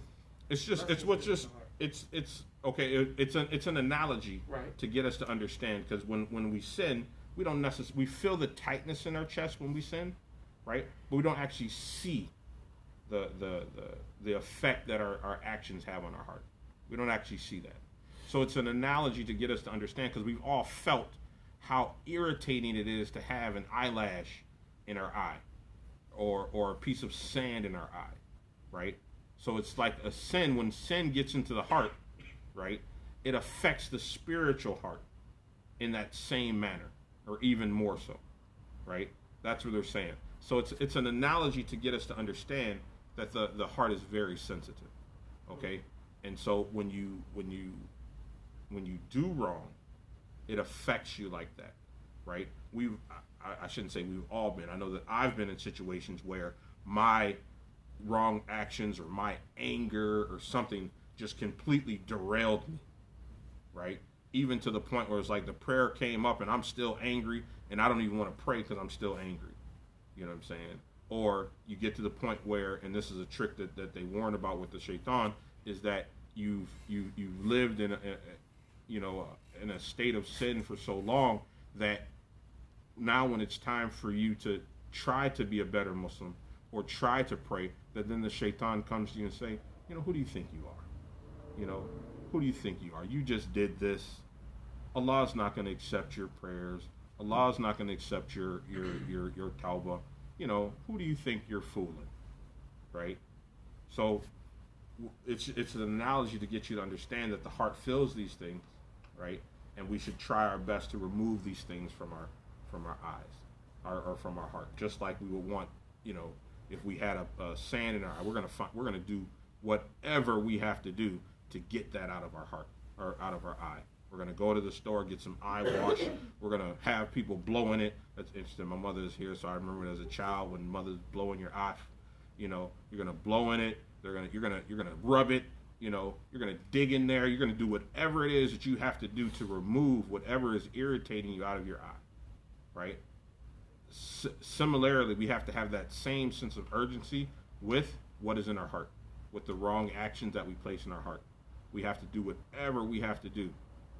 Speaker 1: It's an analogy,
Speaker 2: right,
Speaker 1: to get us to understand, because when we sin, we don't necessarily, we feel the tightness in our chest when we sin, right? But we don't actually see the effect that our actions have on our heart. We don't actually see that. So it's an analogy to get us to understand, because we've all felt how irritating it is to have an eyelash in our eye, or a piece of sand in our eye, right? So it's like a sin. When sin gets into the heart, right, it affects the spiritual heart in that same manner, or even more so, right? That's what they're saying. So it's an analogy to get us to understand that the heart is very sensitive, okay? And so when you do wrong, it affects you like that, right? I shouldn't say we've all been. I know that I've been in situations where my wrong actions or my anger or something just completely derailed me, right? Even to the point where it's like the prayer came up and I'm still angry and I don't even want to pray because I'm still angry. You know what I'm saying? Or you get to the point where, and this is a trick that they warn about with the shaitan, is that you've lived in in a state of sin for so long that now when it's time for you to try to be a better Muslim or try to pray, that then the shaitan comes to you and say, who do you think you are? Who do you think you are? You just did this. Allah's not going to accept your prayers. Allah's not going to accept your tawbah. Who do you think you're fooling? Right? So it's an analogy to get you to understand that the heart feels these things, right? And we should try our best to remove these things from our eyes or from our heart. Just like we would want, if we had a sand in our eye, we're gonna do whatever we have to do to get that out of our heart or out of our eye. We're going to go to the store, get some eye wash. We're going to have people blowing it. That's interesting. My mother is here, so I remember as a child when mother's blowing your eye. You're going to blow in it. You're going to rub it. You're going to dig in there. You're going to do whatever it is that you have to do to remove whatever is irritating you out of your eye, right? Similarly, we have to have that same sense of urgency with what is in our heart, with the wrong actions that we place in our heart. We have to do whatever we have to do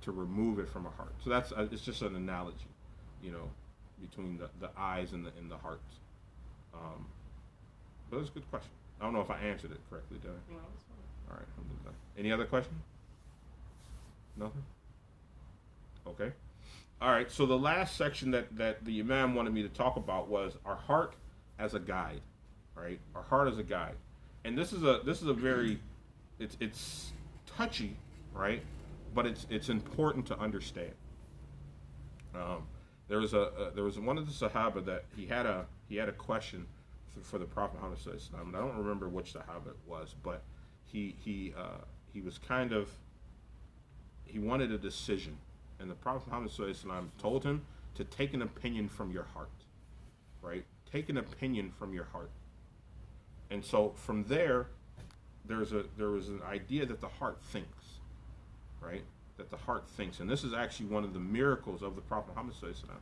Speaker 1: to remove it from our heart. So that's it's just an analogy, between the eyes and the hearts. But it's a good question. I don't know if I answered it correctly, did I?
Speaker 2: No, that's fine.
Speaker 1: All right. Alhamdulillah. Any other questions? Nothing? Okay. All right. So the last section that the Imam wanted me to talk about was our heart as a guide, right? Our heart as a guide. And this is a very, it's touchy, right? But it's important to understand. There was one of the Sahaba that he had a question for the Prophet Muhammad sallallahu alaihi wasallam, and I don't remember which Sahaba it was, but he was he wanted a decision, and the Prophet Muhammad sallallahu alaihi wasallam told him to take an opinion from your heart, right? Take an opinion from your heart. And so from there was an idea that the heart thinks. Right? That the heart thinks. And this is actually one of the miracles of the Prophet Muhammad sallallahu alaihi wasallam,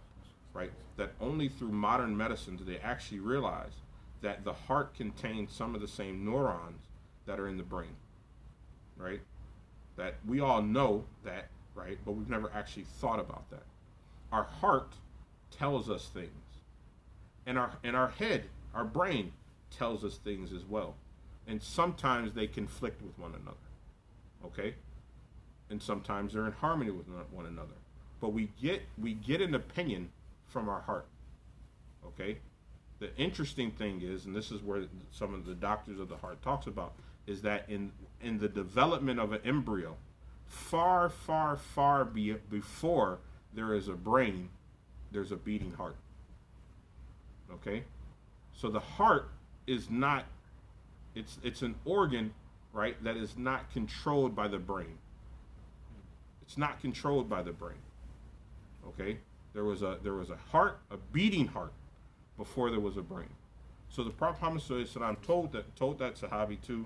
Speaker 1: right? That only through modern medicine do they actually realize that the heart contains some of the same neurons that are in the brain, right? That we all know that, right? But we've never actually thought about that. Our heart tells us things. And our head, our brain, tells us things as well. And sometimes they conflict with one another. Okay? And sometimes they're in harmony with one another. But we get an opinion from our heart. Okay? The interesting thing is, and this is where some of the doctors of the heart talks about, is that in the development of an embryo, far before there is a brain, there's a beating heart. Okay? So the heart is not, it's an organ, right, that is not controlled by the brain. It's not controlled by the brain. Okay? There was a heart, a beating heart, before there was a brain. So the Prophet Muhammad sallallahu alaihi wasallam told that Sahabi to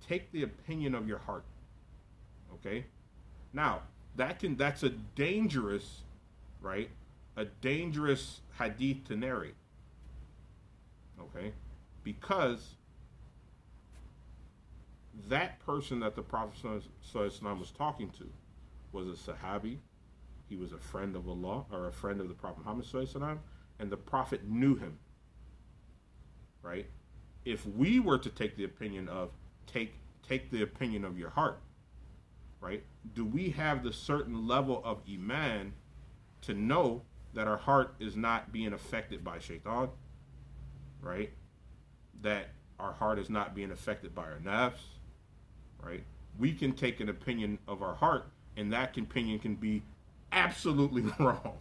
Speaker 1: take the opinion of your heart. Okay? Now, that's a dangerous, right? A dangerous hadith to narrate. Okay? Because that person that the Prophet sallallahu alaihi wasallam was talking to was a Sahabi. He was a friend of Allah, or a friend of the Prophet Muhammad sallallahu alaihi wasallam, and the Prophet knew him. Right? If we were to take the opinion of take the opinion of your heart, right? Do we have the certain level of iman to know that our heart is not being affected by shaitan, right? That our heart is not being affected by our nafs, right? We can take an opinion of our heart, and that opinion can be absolutely wrong.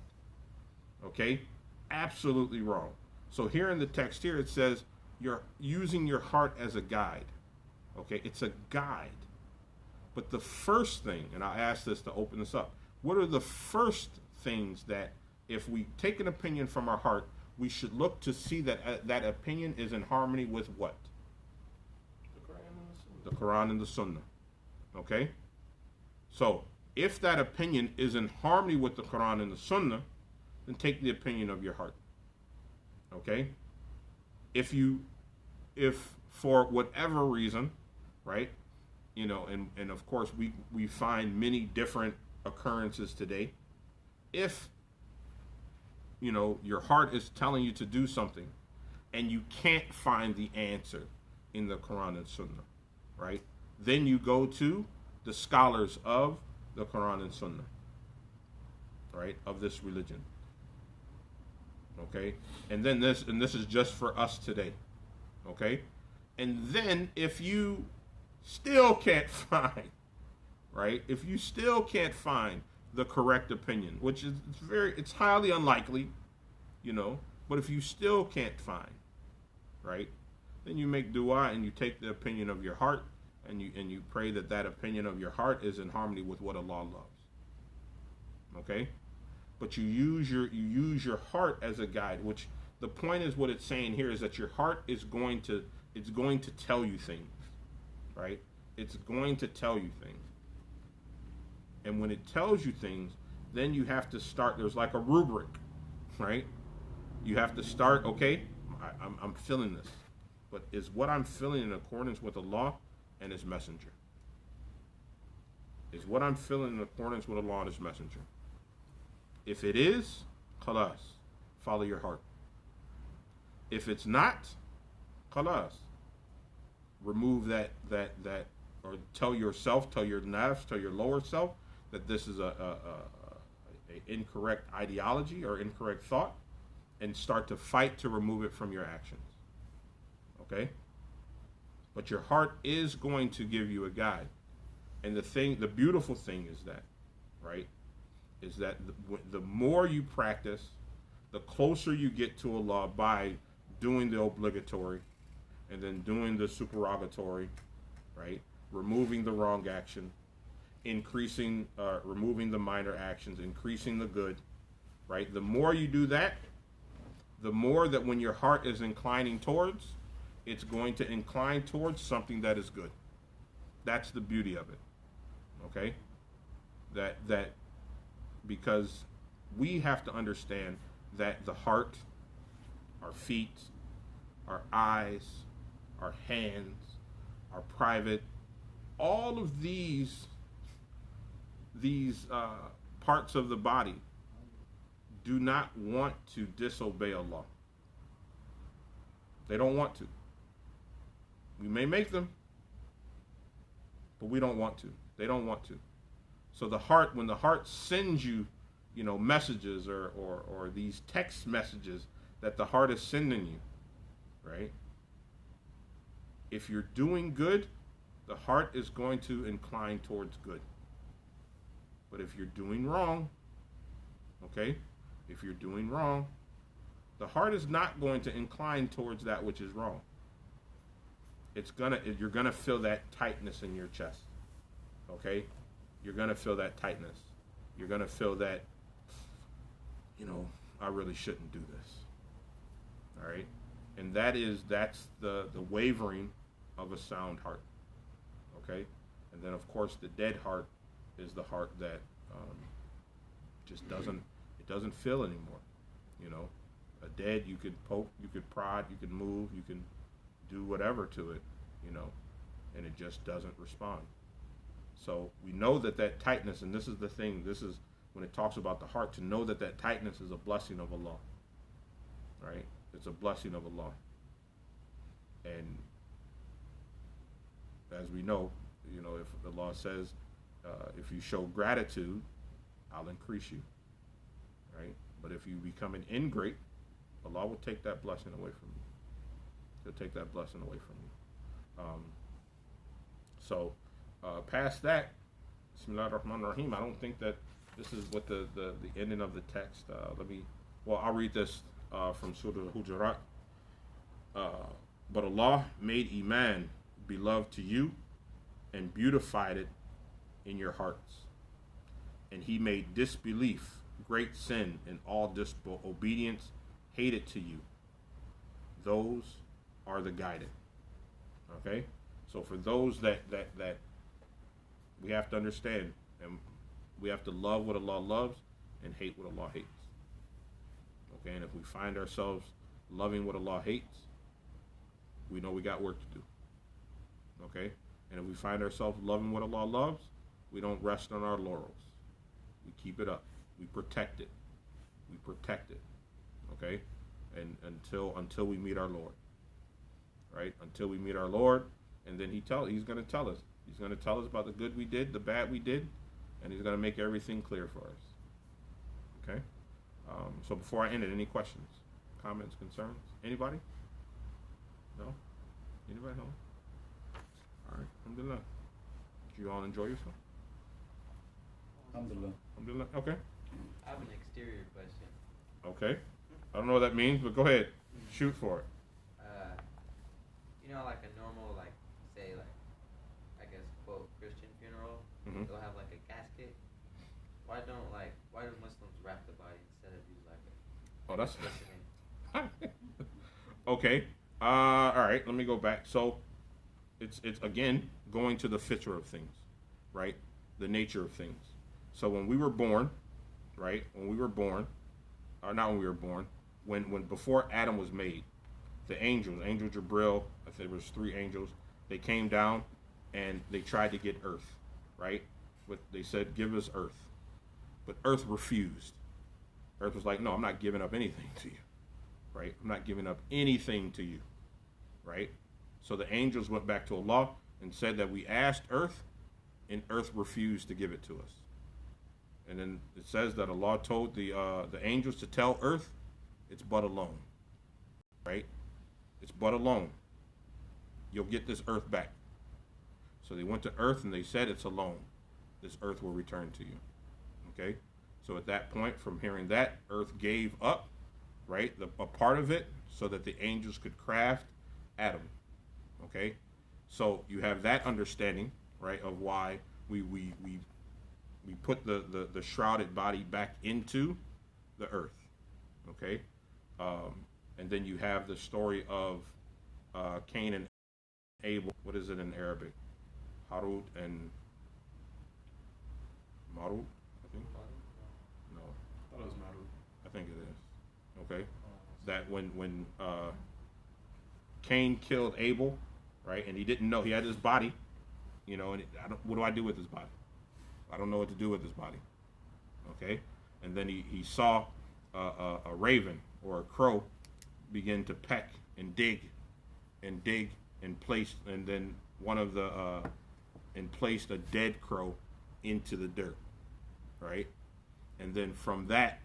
Speaker 1: Okay? Absolutely wrong. So here in the text here, it says you're using your heart as a guide. Okay? It's a guide. But the first thing, and I ask this to open this up, what are the first things that if we take an opinion from our heart, we should look to see that that opinion is in harmony with what? the Quran and the Sunnah. Okay? So, if that opinion is in harmony with the Quran and the Sunnah, then take the opinion of your heart. Okay? If for whatever reason, right, and of course we find many different occurrences today, if your heart is telling you to do something and you can't find the answer in the Quran and Sunnah, right, then you go to the scholars of the Quran and Sunnah, right, of this religion. Okay? And then this is just for us today. Okay? And then if you still can't find, right? If you still can't find the correct opinion, which is it's highly unlikely, but if you still can't find, right? Then you make dua and you take the opinion of your heart and you pray that opinion of your heart is in harmony with what Allah loves. Okay? But you use your heart as a guide, which the point is what it's saying here is that your heart is going to tell you things, right? It's going to tell you things. And when it tells you things, then you have to start, there's like a rubric, right? You have to start, okay, I'm feeling this. But is what I'm feeling in accordance with Allah and His Messenger? Is what I'm feeling in accordance with Allah and His Messenger? If it is, khalas, follow your heart. If it's not, khalas, remove that, or tell yourself, tell your nafs, tell your lower self that this is a incorrect ideology or incorrect thought, and start to fight to remove it from your actions. Okay? But your heart is going to give you a guide. And the beautiful thing is that, right, is that the more you practice, the closer you get to Allah by doing the obligatory and then doing the supererogatory, right, removing the wrong action, removing the minor actions, increasing the good, right? The more you do that, the more that when your heart is inclining towards, it's going to incline towards something that is good. That's the beauty of it. Okay? That because we have to understand that the heart, our feet, our eyes, our hands, our private, all of these parts of the body do not want to disobey Allah. They don't want to. We may make them, but we don't want to. They don't want to. So the heart, when the heart sends you, messages or these text messages that the heart is sending you, right? If you're doing good, the heart is going to incline towards good. But if you're doing wrong, okay? If you're doing wrong, the heart is not going to incline towards that which is wrong. You're gonna feel that tightness in your chest. Okay? You're gonna feel that tightness. You're gonna feel that, I really shouldn't do this. All right? And that's the wavering of a sound heart. Okay? And then of course the dead heart is the heart that just doesn't feel anymore. A dead, you could poke, you could prod, you could move, you can do whatever to it, and it just doesn't respond. So we know that tightness, and this is the thing, this is when it talks about the heart, to know that tightness is a blessing of Allah. Right? It's a blessing of Allah. And as we know, if Allah says, if you show gratitude, I'll increase you. Right? But if you become an ingrate, Allah will take that blessing away from you. He'll take that blessing away from you. So past that, Bismillahir Rahmanir Rahim, I don't think that this is what the ending of the text. I'll read this from Surah Al-Hujurat. But Allah made Iman beloved to you and beautified it in your hearts. And He made disbelief, great sin, and all disobedience hated to you. Those are the guided. Okay? So for those that we have to understand, and we have to love what Allah loves and hate what Allah hates. Okay, and if we find ourselves loving what Allah hates, we know we got work to do. Okay, and if we find ourselves loving what Allah loves, we don't rest on our laurels. We keep it up. We protect it. We protect it. Okay, and until we meet our Lord. Right, until we meet our Lord, and then He's going to tell us. He's going to tell us about the good we did, the bad we did, and He's going to make everything clear for us. Okay? So before I end it, any questions, comments, concerns? Anybody? No? Anybody? No? All right. Alhamdulillah. Did you all enjoy yourself?
Speaker 4: Alhamdulillah.
Speaker 1: Alhamdulillah. Okay.
Speaker 5: I have an exterior question.
Speaker 1: Okay. I don't know what that means, but go ahead. Shoot for it.
Speaker 5: You know, like a normal, like, say, like, I guess, quote, Christian funeral, they'll have, like, a casket. Why do Muslims wrap the body instead of use, like, a...
Speaker 1: Oh, that's... Okay. All right, let me go back. So, it's again, going to the fitra of things, right? The nature of things. So when we were born, right? When we were born, or not when we were born, when before Adam was made, the angels, Angel Jabril, I think there was 3 angels, they came down and they tried to get earth, right? But they said, give us earth. But earth refused. Earth was like, no, I'm not giving up anything to you, right? I'm not giving up anything to you, right? So the angels went back to Allah and said that we asked earth, and earth refused to give it to us. And then it says that Allah told the angels to tell earth, it's but alone, right? It's but alone. You'll get this earth back. So they went to earth and they said, it's alone. This earth will return to you. Okay? So at that point, from hearing that, earth gave up, right? A part of it so that the angels could craft Adam. Okay? So you have that understanding, right, of why we put the shrouded body back into the earth. Okay? And then you have the story of Cain and Abel. What is it in Arabic? Harut and Marut, I think? No.
Speaker 3: I thought it was Marut.
Speaker 1: I think it is. Okay? That when Cain killed Abel, right, and he didn't know, he had his body, you know, and what do I do with his body? I don't know what to do with his body. Okay? And then he saw a raven or a crow begin to peck and dig and placed, and then placed a dead crow into the dirt, right? And then from that,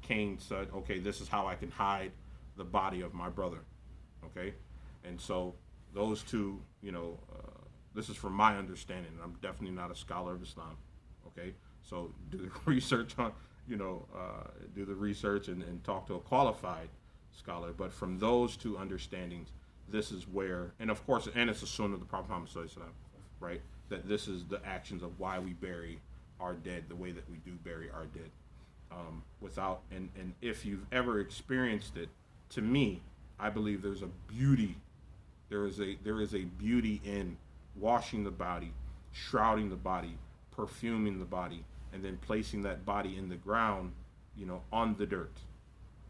Speaker 1: Cain said, okay, this is how I can hide the body of my brother, okay? And so those two, you know, this is from my understanding. I'm definitely not a scholar of Islam, okay? So do the research on, you know, do the research and talk to a qualified scholar. But from those two understandings, this is where, and of course, and it's a sunnah of the Prophet Muhammad sallallahu alaihi wasallam, right? That this is the actions of why we bury our dead the way that we do bury our dead. Without, and if you've ever experienced it, to me, I believe there's a beauty. There is a beauty in washing the body, shrouding the body, perfuming the body, and then placing that body in the ground, you know, on the dirt.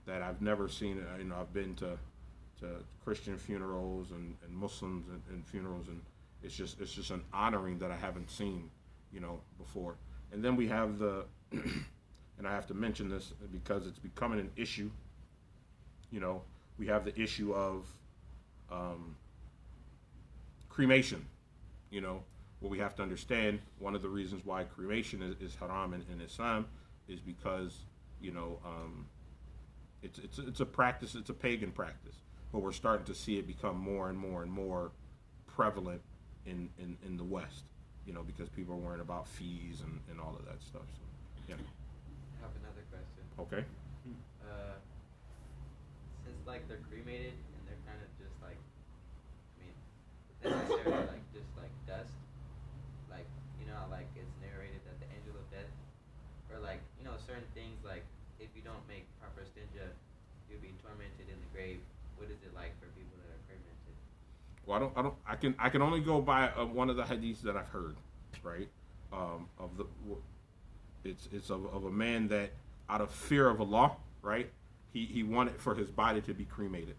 Speaker 1: That I've never seen. You know, I've been to Christian funerals and Muslims and funerals, and it's just an honoring that I haven't seen, you know, before. And then we have and I have to mention this because it's becoming an issue. You know, we have the issue of cremation. You know, what we have to understand, one of the reasons why cremation is haram in Islam is because, you know, it's a practice, it's a pagan practice, but we're starting to see it become more and more and more prevalent in the West, you know, because people are worrying about fees and all of that stuff. So, yeah.
Speaker 5: I have another question.
Speaker 1: Okay.
Speaker 5: Since like they're cremated and they're kind of just like, I mean, necessarily like just like dust, like, you know, like it's narrated that the angel of death, or like, you know, certain things like if you don't make proper istinja, you'll be tormented in the grave. What is it like for people that are cremated?
Speaker 1: Well, I can only go by one of the hadiths that I've heard, right? Of the, it's of a man that out of fear of Allah, right? He wanted for his body to be cremated,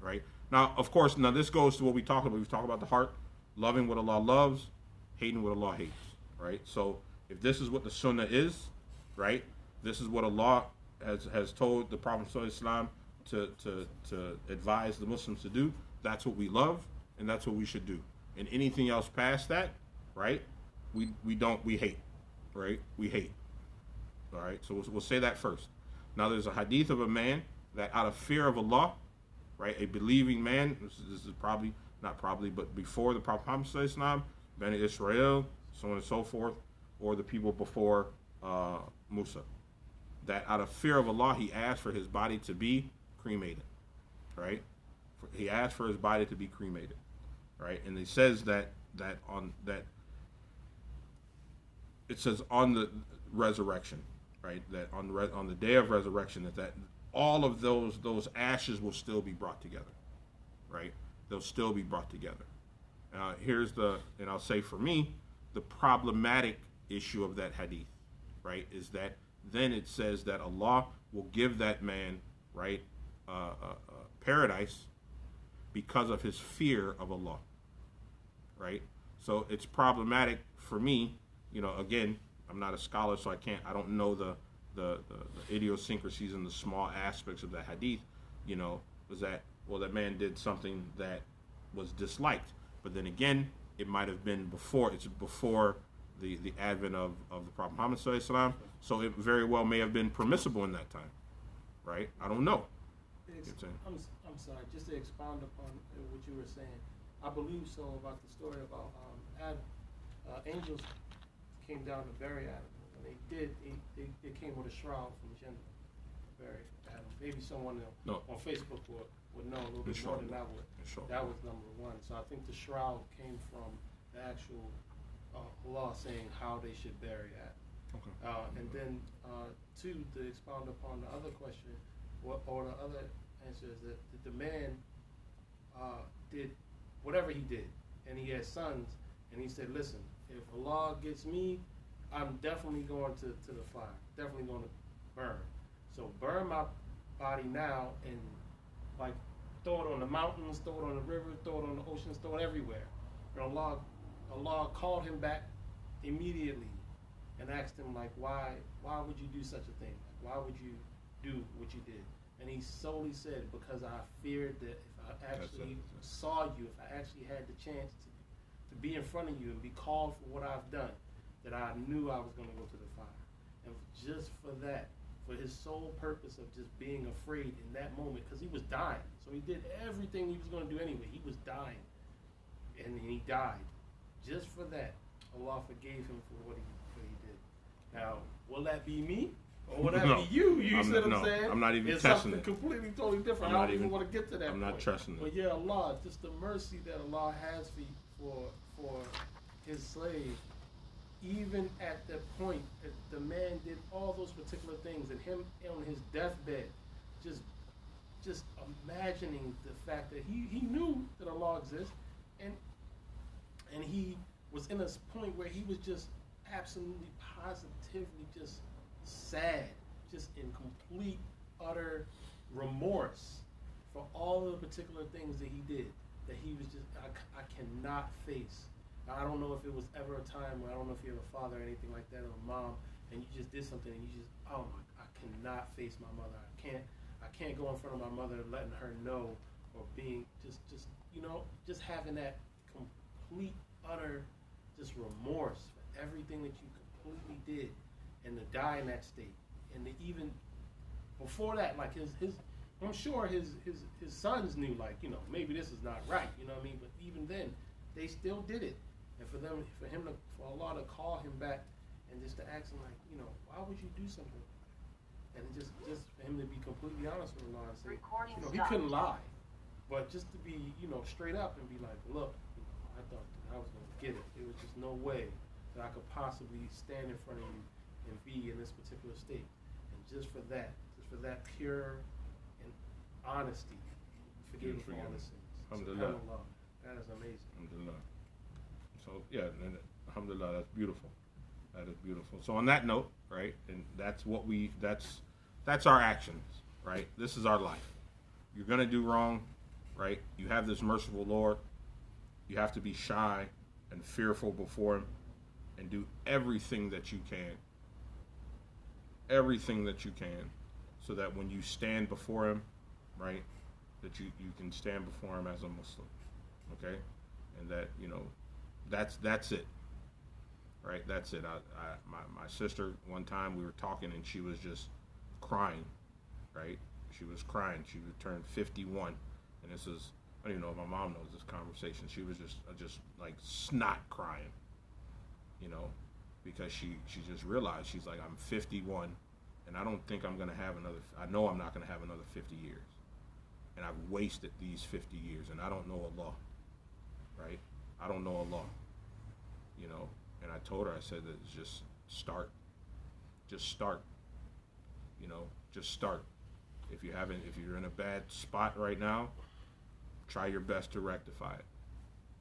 Speaker 1: right? Now, of course, this goes to what we talked about. We talk about the heart, loving what Allah loves, hating what Allah hates, right? So if this is what the Sunnah is, right? This is what Allah has told the Prophet ﷺ to advise the Muslims to do. That's what we love, and that's what we should do. And anything else past that, right? We hate, right? We hate. All right. So we'll say that first. Now there's a hadith of a man that out of fear of Allah, right? A believing man. This is probably not probably, but before the Prophet Muhammad ﷺ, Bani Israel, so on and so forth, or the people before Musa. That out of fear of Allah, he asked for his body to be cremated, right? He asked for his body to be cremated, right? And it says that it says on the resurrection, right? That on the day of resurrection, that all of those ashes will still be brought together, right? They'll still be brought together. And I'll say for me, the problematic issue of that hadith, right, is that then it says that Allah will give that man, right, paradise because of his fear of Allah, right? So it's problematic for me. Again, I'm not a scholar, so I don't know the idiosyncrasies and the small aspects of the hadith. Was that, well, that man did something that was disliked, but then again, it might have been before. It's before the advent of the Prophet Muhammad ﷺ, so it very well may have been permissible in that time, right? I don't know.
Speaker 2: I'm sorry, just to expound upon what you were saying. I believe so about the story about angels came down to bury Adam. When they did, they came with a shroud from Jannah to bury Adam. Maybe someone on Facebook would know a little bit more than I would. That was number one. So I think the shroud came from the actual law saying how they should bury Adam. Okay. And then two, to expound upon the other question, or the other answer is that the man did whatever he did, and he had sons, and he said, listen, if Allah gets me, I'm definitely going to the fire, definitely going to burn. So burn my body now, and like throw it on the mountains, throw it on the river, throw it on the oceans, throw it everywhere. And Allah called him back immediately and asked him, like, why would you do such a thing? Why would you do what you did? And he solely said, because I feared that if I actually saw you, if I actually had the chance to be in front of you and be called for what I've done, that I knew I was going to go to the fire. And just for that, for his sole purpose of just being afraid in that moment, because he was dying. So he did everything he was going to do anyway. He was dying. And he died. Just for that, Allah forgave him for what he did. Now, will that be me? Or would that be you? You see what I'm saying?
Speaker 1: I'm not even
Speaker 2: it's
Speaker 1: testing
Speaker 2: something
Speaker 1: it.
Speaker 2: completely, totally different. I don't even want to get to that
Speaker 1: I'm
Speaker 2: point.
Speaker 1: not trusting it.
Speaker 2: But yeah, Allah, just the mercy that Allah has for his slave, even at the point that the man did all those particular things, and him on his deathbed, just imagining the fact that he knew that Allah exists, and he was in a point where he was just absolutely, positively just sad, just in complete, utter remorse for all of the particular things that he did, that he was just, I cannot face. I don't know if it was ever a time where, I don't know if you have a father or anything like that, or a mom, and you just did something and you just, oh my, I cannot face my mother. I can't go in front of my mother letting her know, or being just having that complete, utter, just remorse for everything that you completely did, and to die in that state. And to even before that, like his I'm sure his sons knew, like, maybe this is not right, you know what I mean? But even then, they still did it. And for Allah to call him back and just to ask him, like, why would you do something like that? And just for him to be completely honest with Allah and say, he couldn't lie, but just to be, straight up and be like, look, I thought that I was going to get it. There was just no way that I could possibly stand in front of you and be in this particular state. And just for that pure and honesty, forgive me for all the sins. SubhanAllah. That is amazing.
Speaker 1: Alhamdulillah. So yeah, and alhamdulillah, that's beautiful. That is beautiful. So on that note, right, and that's our actions, right? This is our life. You're gonna do wrong, right? You have this merciful Lord. You have to be shy and fearful before Him, and do everything that you can. Everything that you can, so that when you stand before Him, right, that you can stand before Him as a Muslim, okay, and that that's it, right? That's it. My sister, one time we were talking and she was just crying, right? She was crying. She would turn 51, and this is, I don't even know if my mom knows this conversation. She was just like snot crying, because she just realized, she's like, I'm 51, and I don't think I'm gonna have I know I'm not gonna have another 50 years, and I've wasted these 50 years, and I don't know Allah, right? I don't know Allah, and I told her, I said that just start, just start. If you're in a bad spot right now, try your best to rectify it,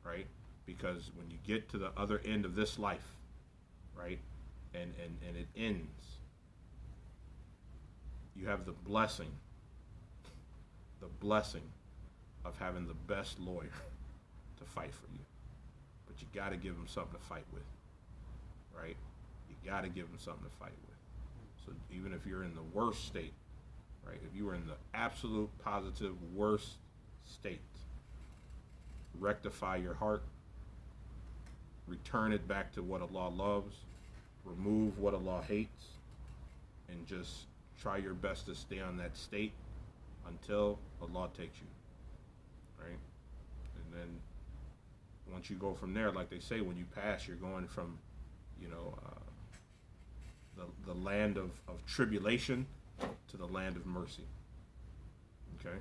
Speaker 1: right? Because when you get to the other end of this life, right, and it ends, you have the blessing of having the best lawyer to fight for you. But you got to give him something to fight with, right? You got to give him something to fight with. So even if you're in the worst state, right, if you are in the absolute positive worst state, rectify your heart, return it back to what Allah loves, remove what Allah hates, and just try your best to stay on that state until Allah takes you, right? And then once you go from there, like they say, when you pass, you're going from, the land of tribulation to the land of mercy. Okay?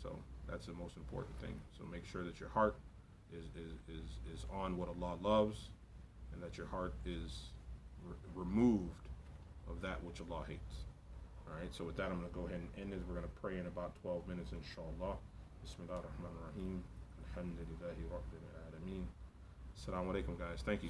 Speaker 1: So that's the most important thing. So make sure that your heart is on what Allah loves, and that your heart is removed of that which Allah hates. All right, so with that, I'm going to go ahead and end it. We're going to pray in about 12 minutes, inshallah. Bismillah ar-Rahman ar-Rahim. Alhamdulillahi Rabbil Alameen. Assalamu alaikum, guys. Thank you.